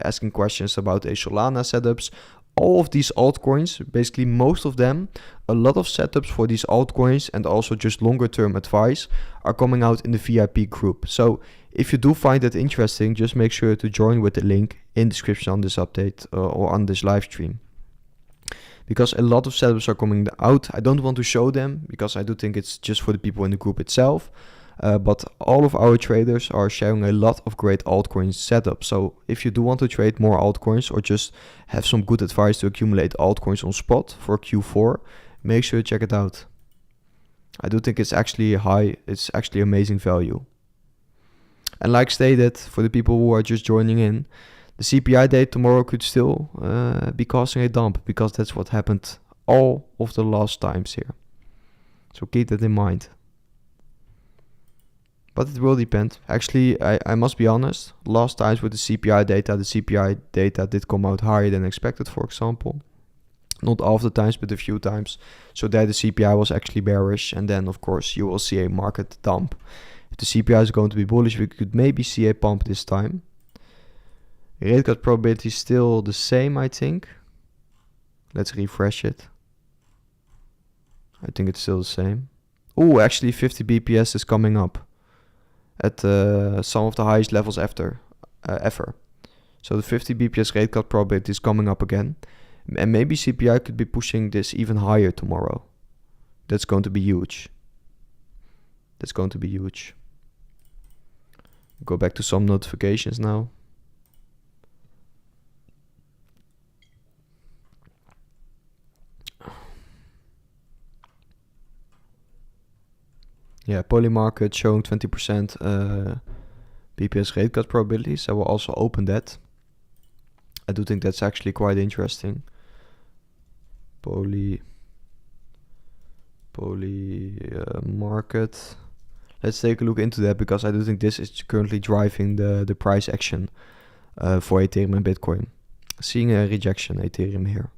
asking questions about a Solana setups. All of these altcoins, basically most of them, a lot of setups for these altcoins and also just longer term advice are coming out in the VIP group. So if you do find that interesting, just make sure to join with the link in the description on this update or on this live stream. Because a lot of setups are coming out. I don't want to show them because I do think it's just for the people in the group itself. But all of our traders are sharing a lot of great altcoin setups. So if you do want to trade more altcoins or just have some good advice to accumulate altcoins on spot for Q4, make sure to check it out. I do think it's actually it's actually amazing value. And like stated, for the people who are just joining in, the CPI date tomorrow could still be causing a dump because that's what happened all of the last times here. So keep that in mind. But it will depend. Actually, I must be honest, last times with the CPI data did come out higher than expected, for example. Not all of the times, but a few times. So there the CPI was actually bearish, and then of course you will see a market dump. If the CPI is going to be bullish, we could maybe see a pump this time. Rate cut probability is still the same, I think. Let's refresh it. I think it's still the same. Oh, actually 50 BPS is coming up at some of the highest levels ever. So the 50 BPS rate cut probability is coming up again. And maybe CPI could be pushing this even higher tomorrow. That's going to be huge. That's going to be huge. Go back to some notifications now. Yeah, Polymarket showing 20% BPS rate cut probabilities. I will also open that. I do think that's actually quite interesting. Market. Let's take a look into that, because I do think this is currently driving the price action for Ethereum and Bitcoin. Seeing a rejection Ethereum here.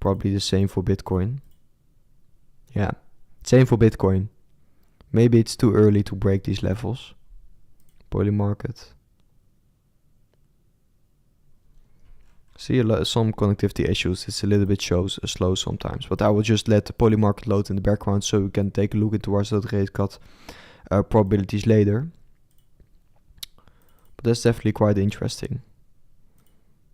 Probably the same for Bitcoin. Yeah, same for Bitcoin. Maybe it's too early to break these levels. Polymarket. See some connectivity issues. It's a little bit slow sometimes, but I will just let the Polymarket load in the background so we can take a look into our rate cut probabilities later. But that's definitely quite interesting.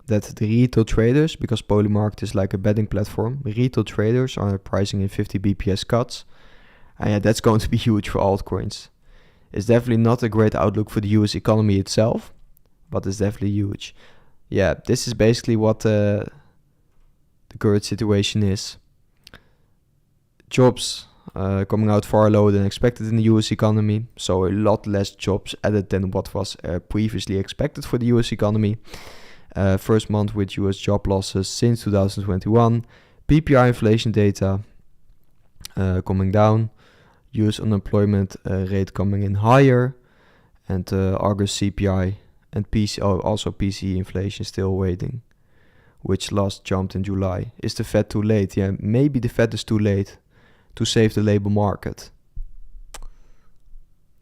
That the retail traders, because Polymarket is like a betting platform, retail traders are pricing in 50 BPS cuts. And yeah, that's going to be huge for altcoins. It's definitely not a great outlook for the US economy itself, but it's definitely huge. Yeah, this is basically what the current situation is. Jobs coming out far lower than expected in the US economy, so a lot less jobs added than what was previously expected for the US economy. First month with US job losses since 2021. PPI inflation data coming down. US unemployment rate coming in higher, and August CPI and also PCE inflation still waiting, which last jumped in July. Is the Fed too late? Yeah, maybe the Fed is too late to save the labor market.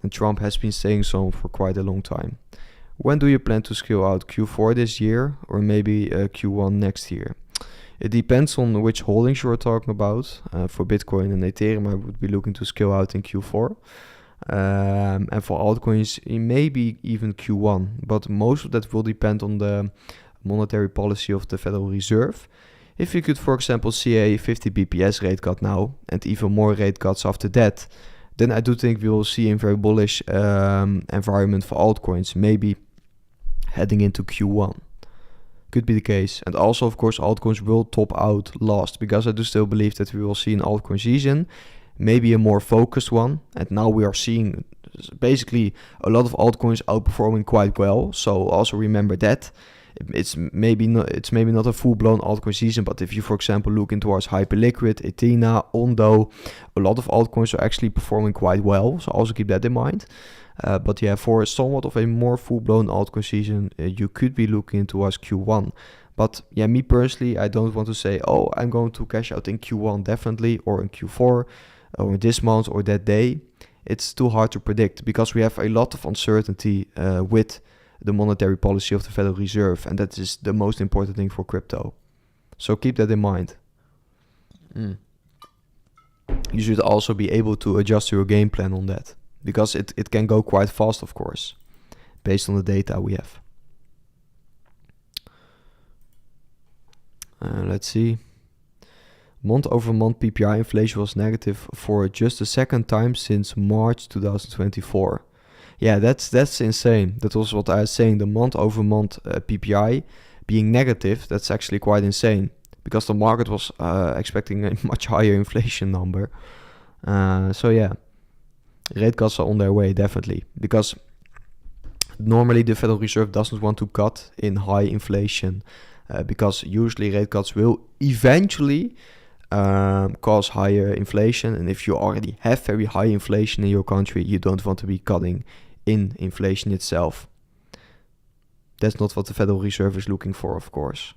And Trump has been saying so for quite a long time. When do you plan to scale out? Q4 this year or maybe Q1 next year? It depends on which holdings you are talking about. For Bitcoin and Ethereum, I would be looking to scale out in Q4. And for altcoins, maybe even Q1. But most of that will depend on the monetary policy of the Federal Reserve. If you could, for example, see a 50 BPS rate cut now and even more rate cuts after that, then I do think we will see a very bullish environment for altcoins, maybe heading into Q1. Could be the case. And also, of course, altcoins will top out last, because I do still believe that we will see an altcoin season, maybe a more focused one. And now we are seeing basically a lot of altcoins outperforming quite well. So also remember that it's maybe not a full-blown altcoin season, but if you, for example, look into our Hyperliquid, Ethena, Ondo, a lot of altcoins are actually performing quite well. So also keep that in mind. But yeah, for somewhat of a more full-blown altcoin season, you could be looking towards Q1. But yeah, me personally, I don't want to say, oh, I'm going to cash out in Q1 definitely, or in Q4, or this month, or that day. It's too hard to predict, because we have a lot of uncertainty with the monetary policy of the Federal Reserve, and that is the most important thing for crypto. So keep that in mind. You should also be able to adjust your game plan on that, because it can go quite fast, of course, based on the data we have. Let's see. Month-over-month PPI inflation was negative for just the second time since March 2024. Yeah, that's insane. That was what I was saying. The month-over-month PPI being negative, that's actually quite insane, because the market was expecting a much higher inflation number. So yeah. Rate cuts are on their way, definitely, because normally the Federal Reserve doesn't want to cut in high inflation, because usually rate cuts will eventually cause higher inflation, and if you already have very high inflation in your country, you don't want to be cutting in inflation itself. That's not what the Federal Reserve is looking for, of course.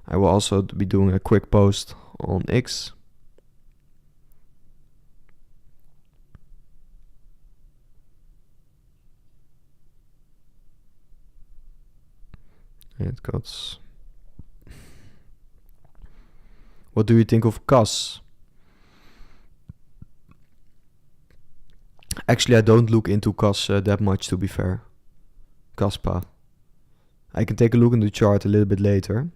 I will also be doing a quick post on X. It goes. What do you think of CAS? Actually, I don't look into CAS that much, to be fair. CASPA. I can take a look in the chart a little bit later.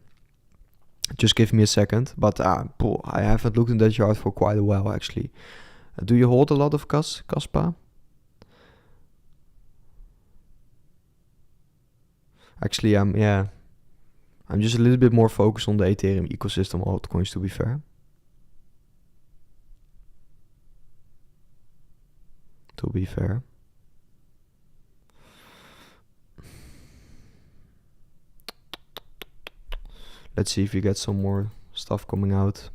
Just give me a second. But I haven't looked in that chart for quite a while, actually. Do you hold a lot of CASPA? Actually, I'm just a little bit more focused on the Ethereum ecosystem altcoins, to be fair. Let's see if we get some more stuff coming out.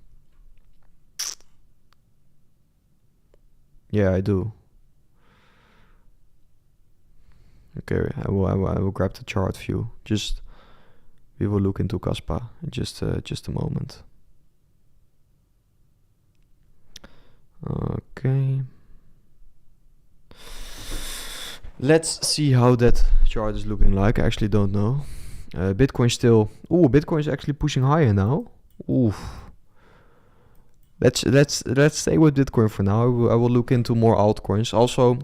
Yeah, I do. Okay, I will grab the chart view. We will look into CASPA in just a moment. Okay. Let's see how that chart is looking like. I actually don't know. Bitcoin still. Bitcoin is actually pushing higher now. Let's stay with Bitcoin for now. I will look into more altcoins. Also,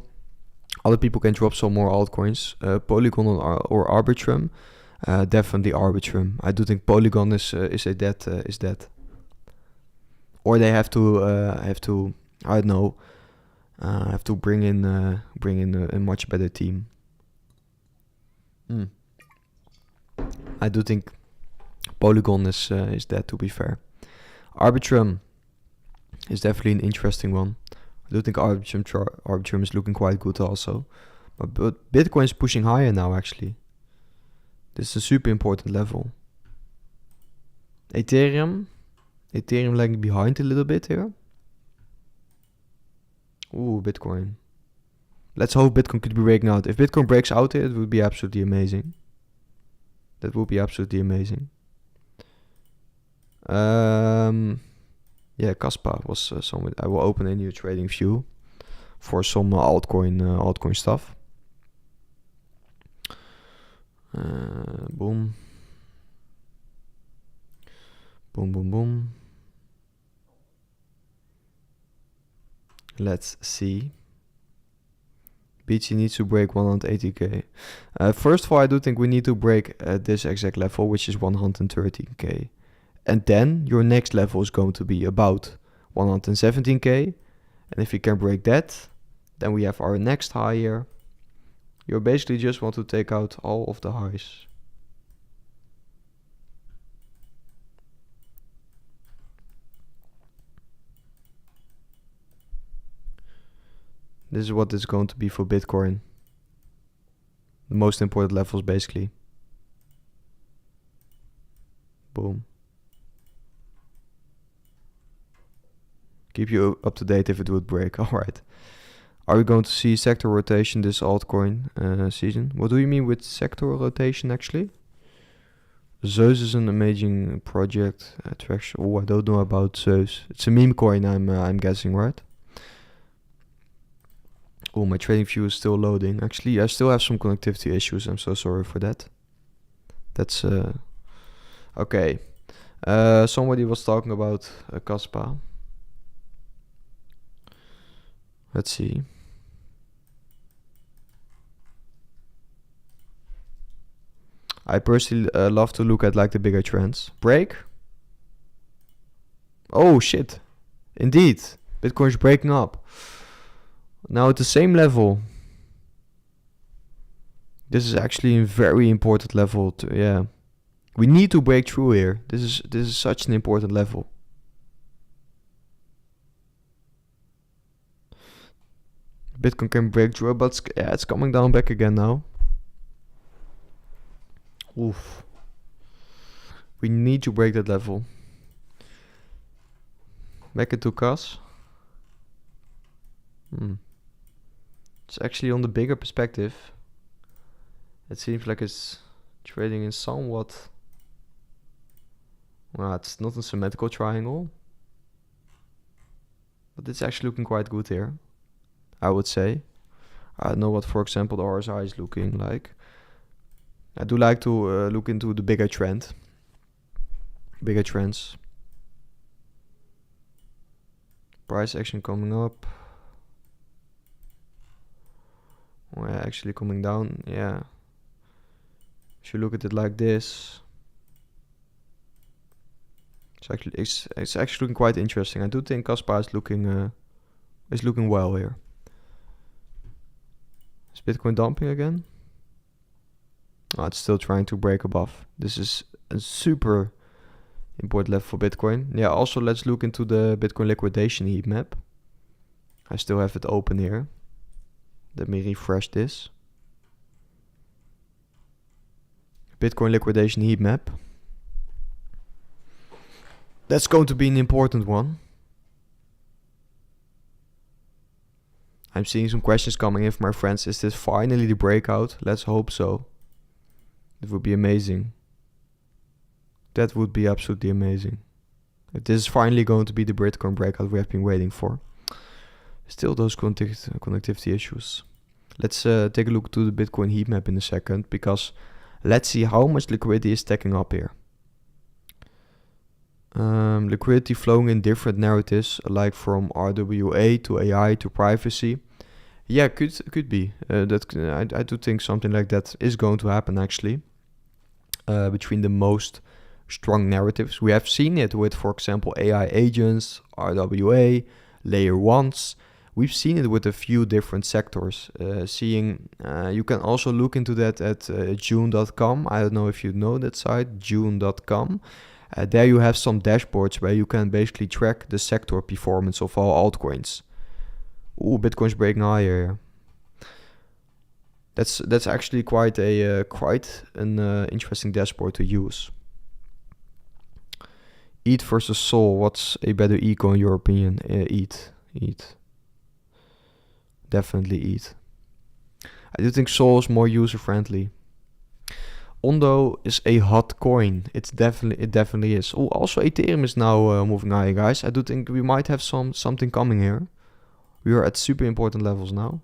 other people can drop some more altcoins. Polygon or Arbitrum. Definitely Arbitrum. I do think Polygon is dead. Or they have to I don't know. Have to bring in a much better team. I do think Polygon is dead, to be fair. Arbitrum is definitely an interesting one. I do think Arbitrum is looking quite good also. But Bitcoin is pushing higher now, actually. This is a super important level. Ethereum lagging behind a little bit here. Bitcoin. Let's hope Bitcoin could be breaking out. If Bitcoin breaks out here, it would be absolutely amazing. That would be absolutely amazing. CASPA was somewhere. I will open a new trading view for some altcoin stuff. Boom. Let's see. BTC needs to break 180k. First of all, I do think we need to break this exact level, which is 113k. And then your next level is going to be about 117k. And if you can break that, then we have our next high here. You basically just want to take out all of the highs. This is what it's going to be for Bitcoin. The most important levels, basically. Boom. Keep you up to date if it would break. Alright. Are we going to see sector rotation this altcoin season? What do you mean with sector rotation, actually? Zeus is an amazing project. Attraction. I don't know about Zeus. It's a meme coin, I'm guessing, right? My trading view is still loading. Actually, I still have some connectivity issues. I'm so sorry for that. That's okay. Somebody was talking about CASPA. Let's see. I personally love to look at like the bigger trends. Break. Oh shit. Indeed. Bitcoin is breaking up. Now at the same level. This is actually a very important level we need to break through here. This is such an important level. Bitcoin can break through, but it's coming down back again now. Oof. We need to break that level. Back into CAS. It's actually on the bigger perspective. It seems like it's trading in somewhat Well, it's not a symmetrical triangle, but it's actually looking quite good here, I would say. I don't know what, for example, the RSI is looking like. I do like to look into the bigger trends. Price action coming up. Oh, yeah, actually coming down. Yeah. If you look at it like this, it's actually looking quite interesting. I do think Caspar is looking well here. Is Bitcoin dumping again? Oh, it's still trying to break above. This is a super important level for Bitcoin. Yeah, also let's look into the Bitcoin liquidation heat map. I still have it open here. Let me refresh this. Bitcoin liquidation heat map. That's going to be an important one. I'm seeing some questions coming in from my friends. Is this finally the breakout? Let's hope so. It would be amazing. That would be absolutely amazing. If this is finally going to be the Bitcoin breakout we have been waiting for. Still those connectivity issues. Let's take a look to the Bitcoin heat map in a second, because let's see how much liquidity is stacking up here. Liquidity flowing in different narratives, like from RWA to AI to privacy. Yeah, could be. I do think something like that is going to happen actually. Between the most strong narratives. We have seen it with, for example, AI agents, RWA, layer ones. We've seen it with a few different sectors. You can also look into that at June.com. I don't know if you know that site, June.com. There you have some dashboards where you can basically track the sector performance of all altcoins. Ooh, Bitcoin's breaking higher. That's actually quite an interesting dashboard to use. ETH versus Sol. What's a better eco in your opinion? ETH. Definitely ETH. I do think Sol is more user friendly. Ondo is a hot coin. It definitely is. Oh, also Ethereum is now moving higher, guys. I do think we might have something coming here. We are at super important levels now.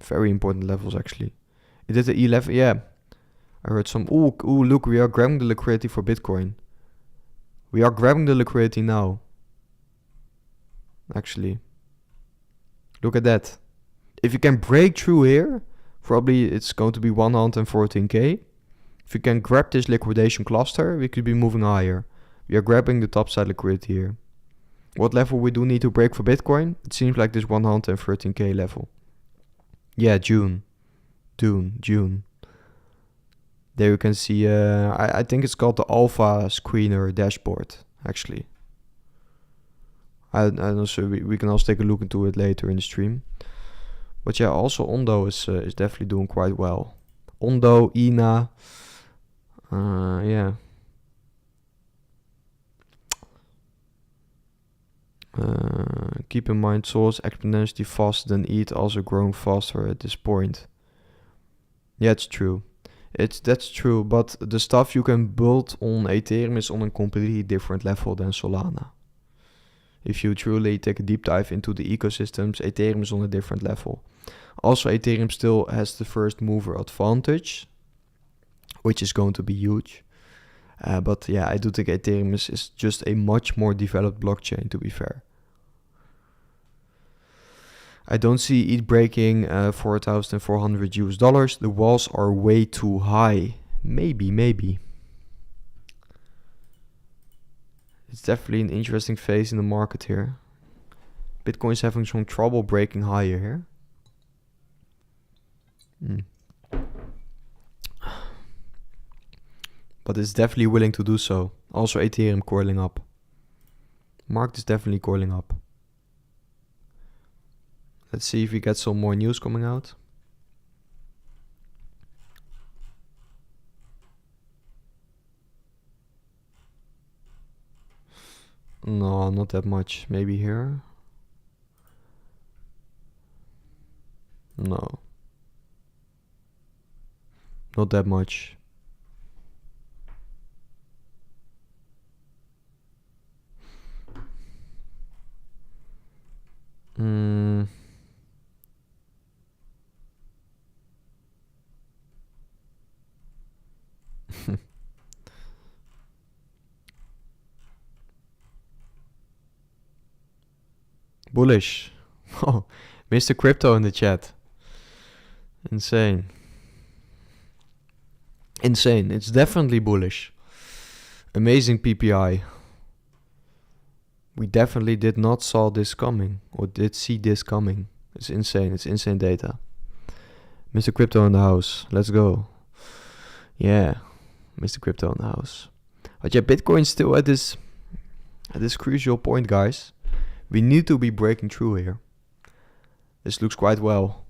Very important levels actually. It did the 11. Yeah, I heard some. Ooh, look, we are grabbing the liquidity for Bitcoin. We are grabbing the liquidity now. Actually, look at that. If you can break through here, probably it's going to be 114k. If you can grab this liquidation cluster, we could be moving higher. We are grabbing the top side liquidity here. What level we do need to break for Bitcoin? It seems like this 113k level. Yeah, June. There you can see, I think it's called the Alpha Screener dashboard, actually. I don't know, so we can also take a look into it later in the stream. But yeah, also Ondo is definitely doing quite well. Ondo, INA, yeah. Keep in mind, Sol is exponentially faster than ETH, also growing faster at this point. Yeah, it's true. That's true, but the stuff you can build on Ethereum is on a completely different level than Solana. If you truly take a deep dive into the ecosystems, Ethereum is on a different level. Also, Ethereum still has the first mover advantage, which is going to be huge. But yeah, I do think Ethereum is just a much more developed blockchain, to be fair. I don't see ETH breaking $4,400. The walls are way too high. Maybe. It's definitely an interesting phase in the market here. Bitcoin's having some trouble breaking higher here. But it's definitely willing to do so. Also Ethereum coiling up. Market is definitely coiling up. Let's see if we get some more news coming out. No, not that much. Maybe here. No. Not that much. Bullish. Oh, Mr. Crypto in the chat. Insane. Insane. It's definitely bullish. Amazing PPI. We definitely did not saw this coming, or did see this coming. It's insane. It's insane data. Mr. Crypto in the house. Let's go. Yeah, Mr. Crypto in the house. But yeah, Bitcoin's still at this crucial point, guys. We need to be breaking through here. This looks quite well.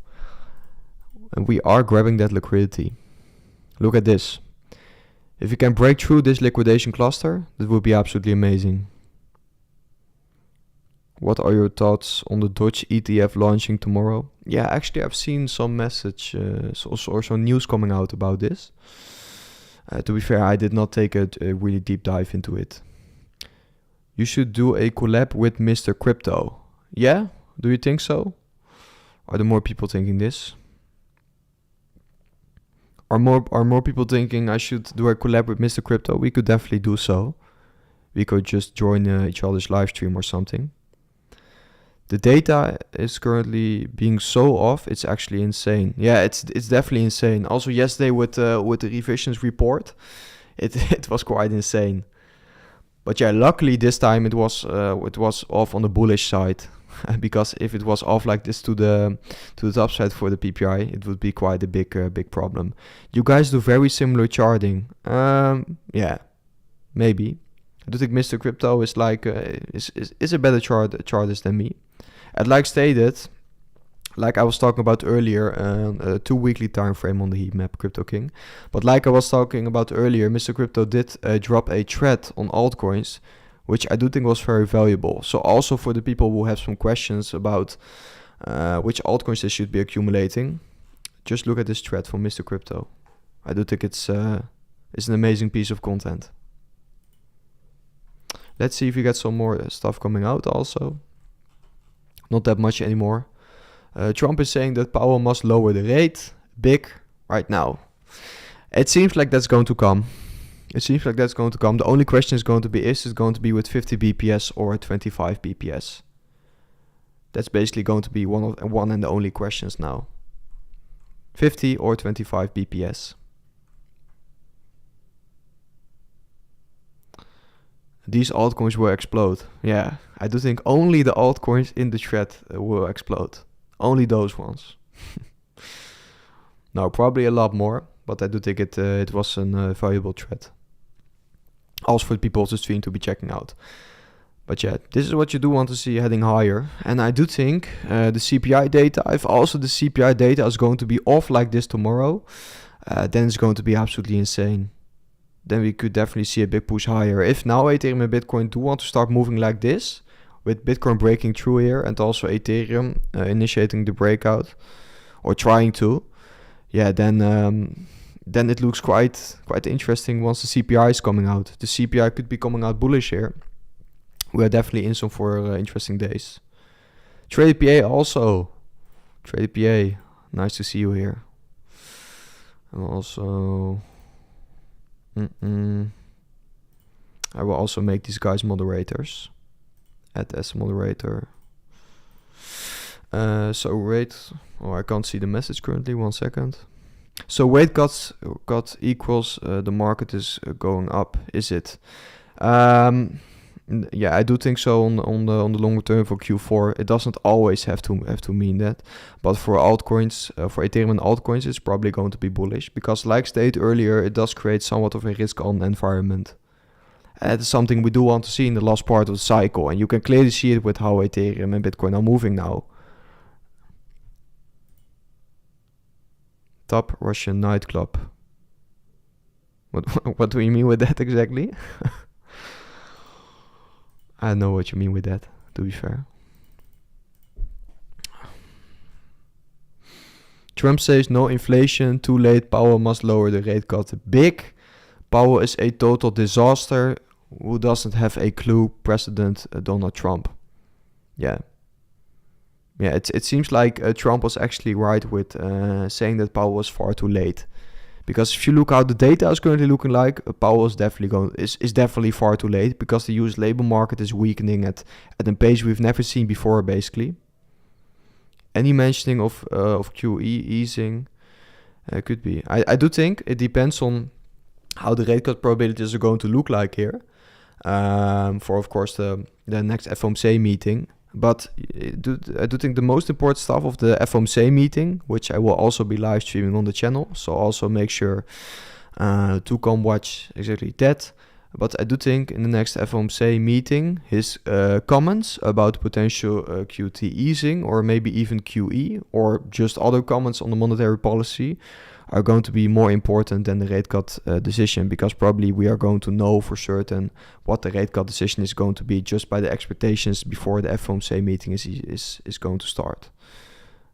And we are grabbing that liquidity. Look at this. If you can break through this liquidation cluster, that would be absolutely amazing. What are your thoughts on the Dodge ETF launching tomorrow? Yeah, actually I've seen some message, also news coming out about this. To be fair, I did not take a really deep dive into it. You should do a collab with Mr. Crypto. Yeah? Do you think so? Are there more people thinking this? Are more people thinking I should do a collab with Mr. Crypto? We could definitely do so. We could just join each other's live stream or something. The data is currently being so off. It's actually insane. Yeah, it's definitely insane. Also yesterday with the revisions report, it was quite insane. But yeah, luckily this time it was off on the bullish side, because if it was off like this to the top side for the PPI, it would be quite a big problem. You guys do very similar charting. Yeah, maybe. I do think Mr. Crypto is like is a better chartist than me. And like stated, like I was talking about earlier, a 2 weekly time frame on the heat map, Crypto King. But like I was talking about earlier, Mr. Crypto did drop a thread on altcoins, which I do think was very valuable. So also for the people who have some questions about which altcoins they should be accumulating, just look at this thread from Mr. Crypto. I do think it's an amazing piece of content. Let's see if we get some more stuff coming out also. Not that much anymore. Trump is saying that Powell must lower the rate big right now. It seems like that's going to come. The only question is going to be, is it going to be with 50 BPS or 25 BPS? That's basically going to be one and the only questions now. 50 or 25 BPS. These altcoins will explode. Yeah, I do think only the altcoins in the thread will explode. Only those ones. No, probably a lot more, but I do think it was a valuable thread. Also for people on the stream to be checking out. But yeah, this is what you do want to see heading higher. And I do think the CPI data, if also the CPI data is going to be off like this tomorrow, then it's going to be absolutely insane. Then we could definitely see a big push higher. If now Ethereum and Bitcoin do want to start moving like this, with Bitcoin breaking through here and also Ethereum initiating the breakout, or trying to, yeah, then it looks quite interesting once the CPI is coming out. The CPI could be coming out bullish here. We are definitely in some for interesting days. Trade PA also. Trade PA, nice to see you here. And also, I will also make these guys moderators. Add as moderator. So rate. Oh, I can't see the message currently. 1 second. So weight got equals the market is going up. Is it? Yeah, I do think so on the longer term for Q4. It doesn't always have to mean that, but for altcoins, for Ethereum and altcoins, it's probably going to be bullish because, like stated earlier, it does create somewhat of a risk-on environment. It's something we do want to see in the last part of the cycle, and you can clearly see it with how Ethereum and Bitcoin are moving now. Top Russian nightclub. What do you mean with that exactly? I know what you mean with that, to be fair. Trump says no inflation, too late, Powell must lower the rate cut. Big. Powell is a total disaster. Who doesn't have a clue? President Donald Trump. Yeah. Yeah, it seems like Trump was actually right with saying that Powell was far too late. Because if you look how the data is currently looking like, Powell is definitely far too late, because the US labor market is weakening at a pace we've never seen before, basically. Any mentioning of QE easing could be. I do think it depends on how the rate cut probabilities are going to look like here for, of course, the next FOMC meeting. But I do think the most important stuff of the FOMC meeting, which I will also be live streaming on the channel, so also make sure to come watch exactly that. But I do think in the next FOMC meeting, his comments about potential QT easing, or maybe even QE, or just other comments on the monetary policy, are going to be more important than the rate cut decision, because probably we are going to know for certain what the rate cut decision is going to be just by the expectations before the FOMC meeting is going to start.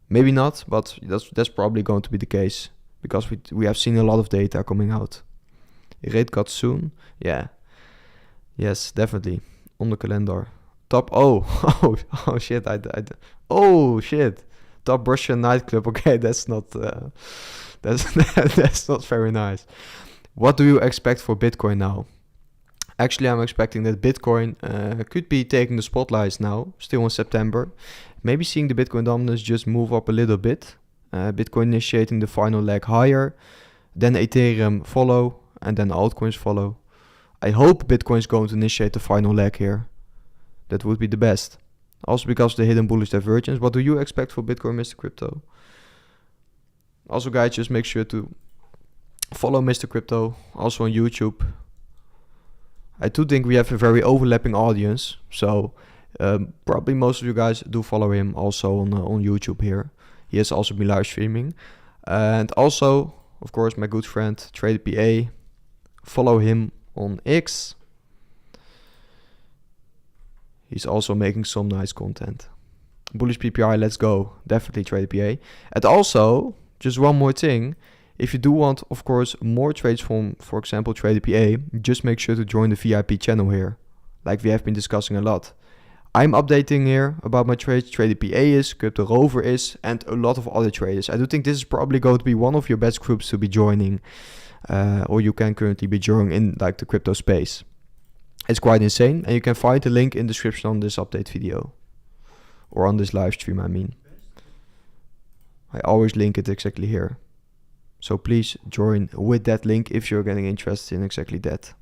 Maybe not, but that's probably going to be the case, because we have seen a lot of data coming out. Rate cut soon? Yeah. Yes, definitely. On the calendar. Top shit. Oh shit. Top Russian nightclub. Okay, that's not that's not very nice. What do you expect for Bitcoin now? Actually, I'm expecting that Bitcoin could be taking the spotlights now, still in September. Maybe seeing the Bitcoin dominance just move up a little bit. Bitcoin initiating the final leg higher. Then Ethereum follow. And then altcoins follow. I hope Bitcoin is going to initiate the final leg here. That would be the best. Also because of the hidden bullish divergence. What do you expect for Bitcoin, Mr. Crypto? Also, guys, just make sure to follow Mr. Crypto, also on YouTube. I do think we have a very overlapping audience. So probably most of you guys do follow him also on YouTube here. He has also been live streaming. And also, of course, my good friend, TradePA. Follow him on X. He's also making some nice content. Bullish PPI, let's go. Definitely TradePA. And also, just one more thing. If you do want, of course, more trades from, for example, TradePA, just make sure to join the VIP channel here. Like we have been discussing a lot. I'm updating here about my trades. TradePA is, Crypto Rover is, and a lot of other traders. I do think this is probably going to be one of your best groups to be joining. Or you can currently be joining in like the crypto space. It's quite insane, and you can find the link in the description on this update video. Or on this live stream, I mean. I always link it exactly here. So please join with that link if you're getting interested in exactly that.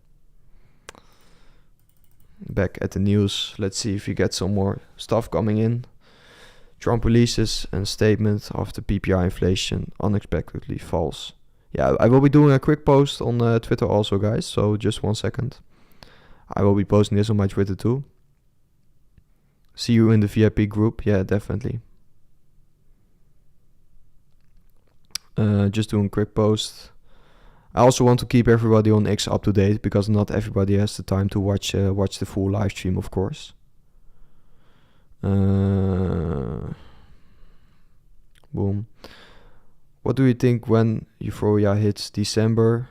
Back at the news, let's see if we get some more stuff coming in. Trump releases a statement after PPI inflation unexpectedly falls. Yeah, I will be doing a quick post on Twitter also, guys. So just 1 second. I will be posting this on my Twitter too. See you in the VIP group. Yeah, definitely. Just doing a quick post. I also want to keep everybody on X up to date, because not everybody has the time to watch the full live stream, of course. Boom. What do you think when euphoria hits December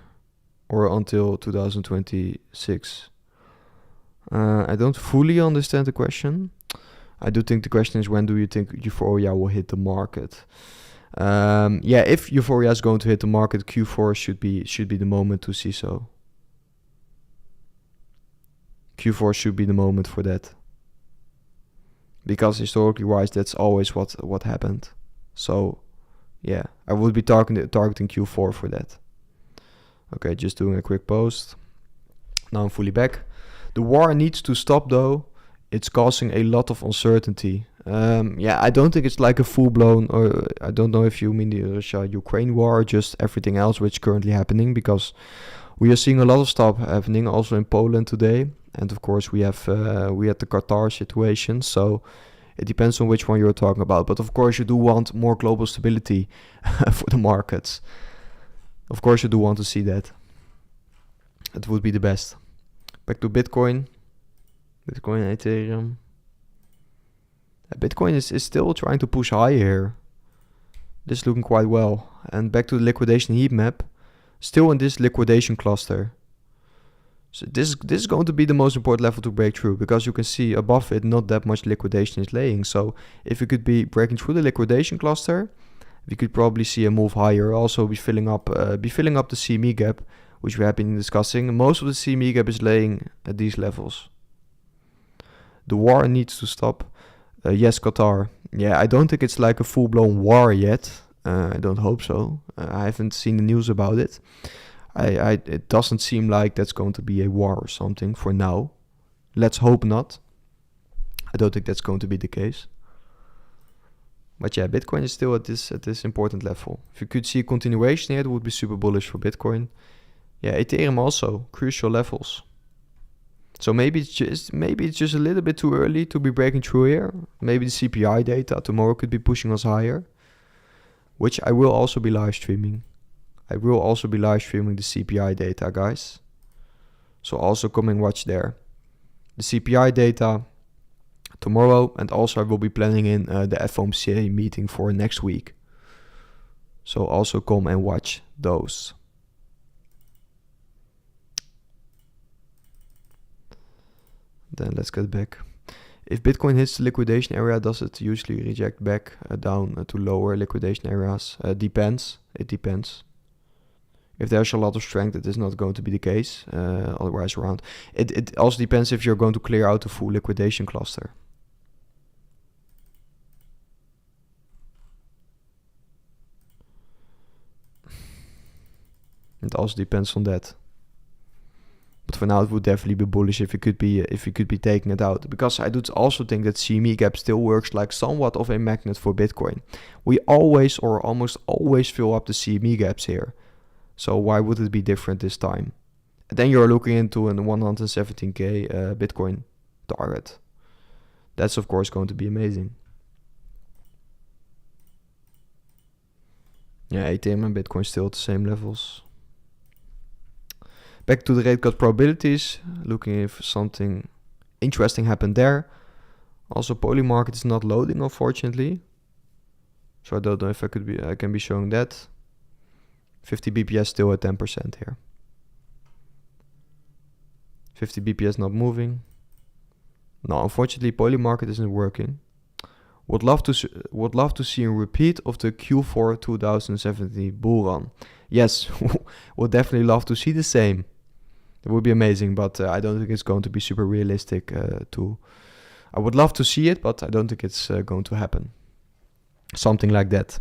or until 2026? I don't fully understand the question. I do think the question is, when do you think euphoria will hit the market? Yeah, if euphoria is going to hit the market, Q4 should be the moment to see so. Q4 should be the moment for that. Because historically wise, that's always what happened. So yeah, I would be targeting Q4 for that. Okay, just doing a quick post. Now I'm fully back. The war needs to stop though. It's causing a lot of uncertainty. Yeah, I don't think it's like a full-blown, or I don't know if you mean the Russia-Ukraine war or just everything else which is currently happening, because we are seeing a lot of stuff happening also in Poland today. And of course we had the Qatar situation, so it depends on which one you're talking about. But of course you do want more global stability for the markets. Of course you do want to see that. It would be the best. Back to Bitcoin. Bitcoin, Ethereum. Bitcoin is still trying to push higher here. This is looking quite well. And back to the liquidation heat map, still in this liquidation cluster. So this is going to be the most important level to break through, because you can see above it not that much liquidation is laying. So if we could be breaking through the liquidation cluster, we could probably see a move higher. Also be filling up the CME gap, which we have been discussing. Most of the CME gap is laying at these levels. The war needs to stop. Yes, Qatar. Yeah, I don't think it's like a full-blown war yet. I don't hope so. I haven't seen the news about it. It doesn't seem like that's going to be a war or something for now. Let's hope not. I don't think that's going to be the case. But yeah, Bitcoin is still at this important level. If you could see a continuation here, it would be super bullish for Bitcoin. Yeah, Ethereum also, crucial levels. So maybe it's just a little bit too early to be breaking through here. Maybe the CPI data tomorrow could be pushing us higher, which I will also be live streaming. I will also be live streaming the CPI data, guys. So also come and watch there. The CPI data tomorrow, and also I will be planning in the FOMC meeting for next week. So also come and watch those. Then let's get back. If Bitcoin hits the liquidation area, does it usually reject back down to lower liquidation areas? Depends. It depends. If there's a lot of strength, it is not going to be the case. Otherwise around. It also depends if you're going to clear out the full liquidation cluster. It also depends on that. But for now, it would definitely be bullish if you could be taking it out, because I do also think that CME gap still works like somewhat of a magnet for Bitcoin. We always or almost always fill up the CME gaps here, so why would it be different this time? And then you're looking into a 117k Bitcoin target. That's of course going to be amazing. Yeah, Ethereum and Bitcoin still at the same levels. Back to the rate cut probabilities, looking if something interesting happened there. Also, Poly market is not loading, unfortunately. So I don't know if I can be showing that. 50 BPS still at 10% here. 50 BPS not moving. No, unfortunately, Poly market isn't working. Would love to see a repeat of the Q4 2017 bull run. Yes, would definitely love to see the same. It would be amazing, but I don't think it's going to be super realistic I would love to see it, but I don't think it's going to happen. Something like that.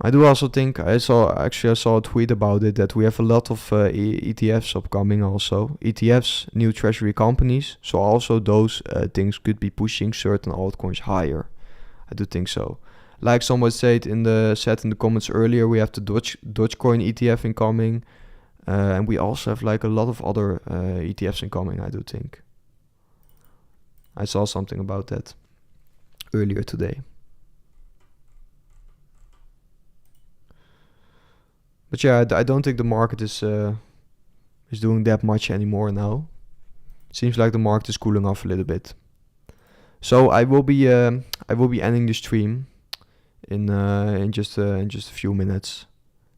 I do also think, I saw a tweet about it, that we have a lot of ETFs upcoming also. ETFs, new treasury companies. So also those things could be pushing certain altcoins higher. I do think so. Like someone said in the comments earlier, we have the Dogecoin ETF incoming. And we also have like a lot of other ETFs incoming, I do think. I saw something about that earlier today. But yeah, I don't think the market is doing that much anymore now. Seems like the market is cooling off a little bit. So I will be ending the stream in just a few minutes.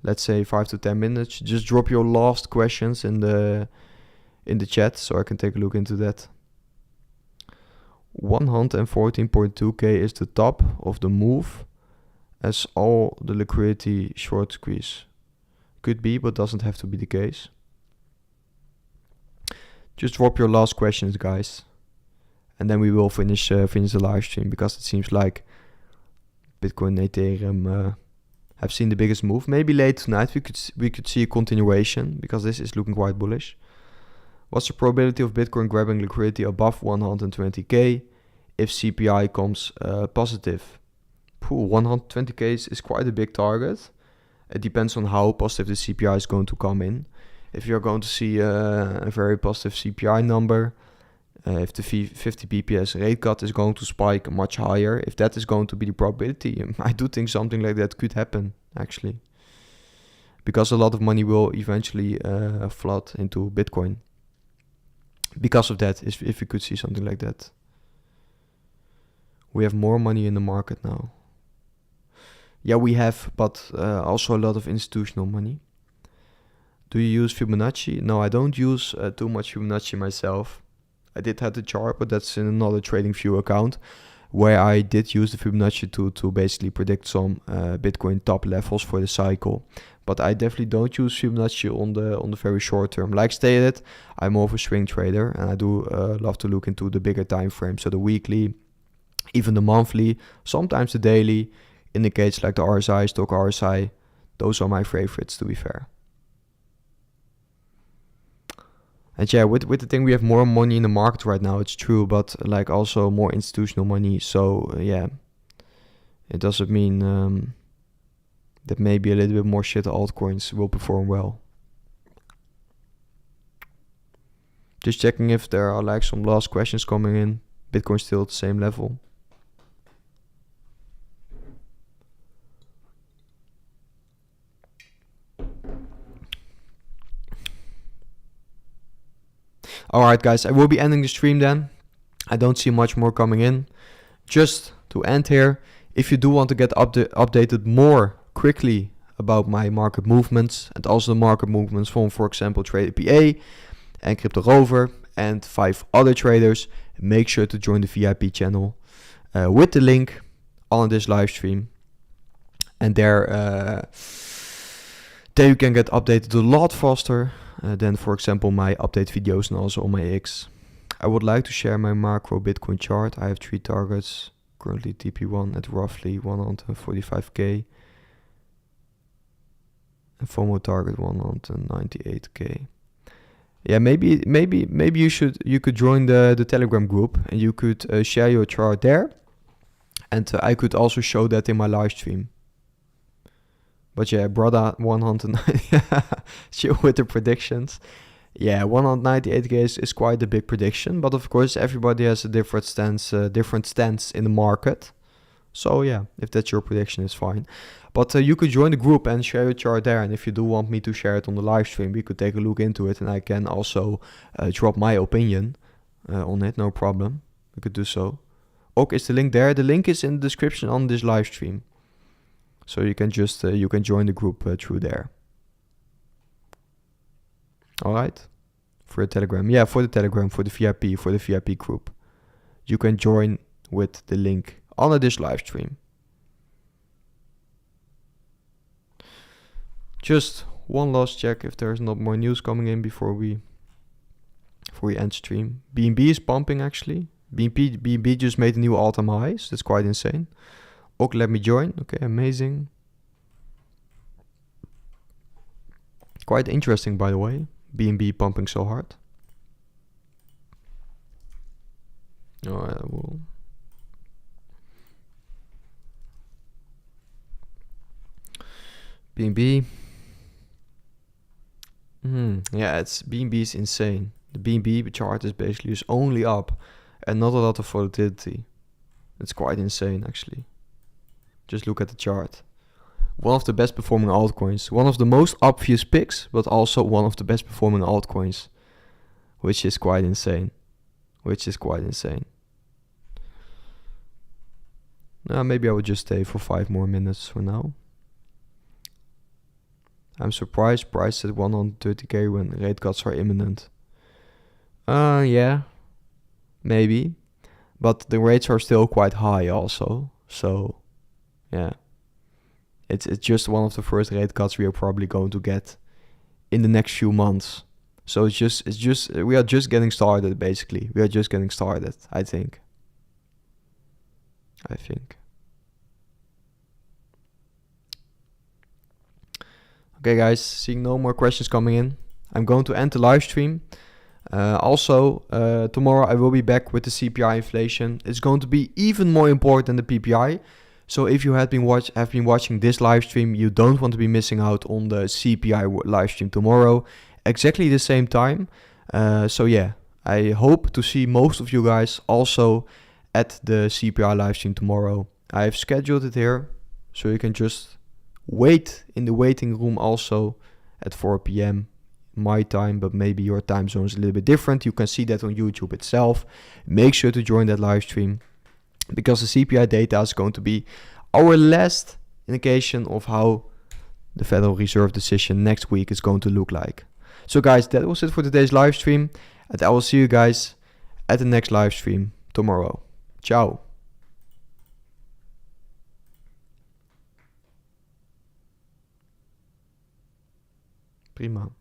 Let's say 5 to 10 minutes. Just drop your last questions in the chat so I can take a look into that. 114.2k is the top of the move as all the liquidity short squeeze. Could be, but doesn't have to be the case. Just drop your last questions, guys, and then we will finish the live stream, because it seems like Bitcoin and Ethereum have seen the biggest move. Maybe late tonight we could see a continuation, because this is looking quite bullish. What's the probability of Bitcoin grabbing liquidity above 120k if CPI comes positive? 120k is quite a big target. It depends on how positive the CPI is going to come in. If you're going to see a very positive CPI number, if the 50 BPS rate cut is going to spike much higher, if that is going to be the probability, I do think something like that could happen, actually. Because a lot of money will eventually flood into Bitcoin. Because of that, if we could see something like that. We have more money in the market now. Yeah, we have, but also a lot of institutional money. Do you use Fibonacci? No, I don't use too much Fibonacci myself. I did have the chart, but that's in another TradingView account where I did use the Fibonacci to basically predict some Bitcoin top levels for the cycle. But I definitely don't use Fibonacci on the very short term. Like stated, I'm more of a swing trader, and I do love to look into the bigger time frame. So the weekly, even the monthly, sometimes the daily indicates like the RSI, stock RSI. Those are my favorites, to be fair. And yeah, with the thing, we have more money in the market right now, it's true, but like also more institutional money. So yeah, it doesn't mean that maybe a little bit more shit altcoins will perform well. Just checking if there are like some last questions coming in. Bitcoin still at the same level. Alright guys, I will be ending the stream then. I don't see much more coming in. Just to end here, if you do want to get updated more quickly about my market movements and also the market movements from, for example, TradePA and Crypto Rover and 5 other traders, make sure to join the VIP channel with the link on this live stream. And there you can get updated a lot faster than, for example, my update videos and also on my X. I would like to share my macro Bitcoin chart. I have 3 targets, currently TP1 at roughly 145k and FOMO target 198k. Yeah, maybe you could join the Telegram group and you could share your chart there, and I could also show that in my live stream. But yeah, brother, 190 chill with the predictions. Yeah, 198k is quite a big prediction, but of course everybody has a different stance in the market. So yeah, if that's your prediction, it's fine. But you could join the group and share your chart there, and if you do want me to share it on the live stream, we could take a look into it, and I can also drop my opinion on it, no problem. We could do so. Okay, is the link there? The link is in the description on this live stream. So you can just you can join the group through there. All right, for the Telegram, yeah, for the Telegram, for the VIP group, you can join with the link on this live stream. Just one last check if there's not more news coming in before we end stream. BNB is pumping actually. BNB just made a new all-time high, so that's quite insane. Okay, let me join. Okay, amazing. Quite interesting, by the way. BNB pumping so hard. Alright, I will. BNB. Yeah, it's BNB is insane. The BNB chart is basically just only up and not a lot of volatility. It's quite insane actually. Just look at the chart. One of the best performing altcoins. One of the most obvious picks, but also one of the best performing altcoins. Which is quite insane. Maybe I would just stay for 5 more minutes for now. I'm surprised price at 130k when rate cuts are imminent. Yeah. Maybe. But the rates are still quite high also. So, yeah. It's just one of the first rate cuts we are probably going to get in the next few months. So it's just we are just getting started basically. We are just getting started, I think. Okay guys, seeing no more questions coming in, I'm going to end the live stream. Also, tomorrow I will be back with the CPI inflation. It's going to be even more important than the PPI. So if you have been watching this live stream, you don't want to be missing out on the CPI live stream tomorrow, exactly the same time. So yeah, I hope to see most of you guys also at the CPI live stream tomorrow. I've scheduled it here, so you can just wait in the waiting room also at 4 p.m. my time, but maybe your time zone is a little bit different. You can see that on YouTube itself. Make sure to join that live stream, because the CPI data is going to be our last indication of how the Federal Reserve decision next week is going to look like. So guys, that was it for today's live stream, and I will see you guys at the next live stream tomorrow. Ciao. Prima.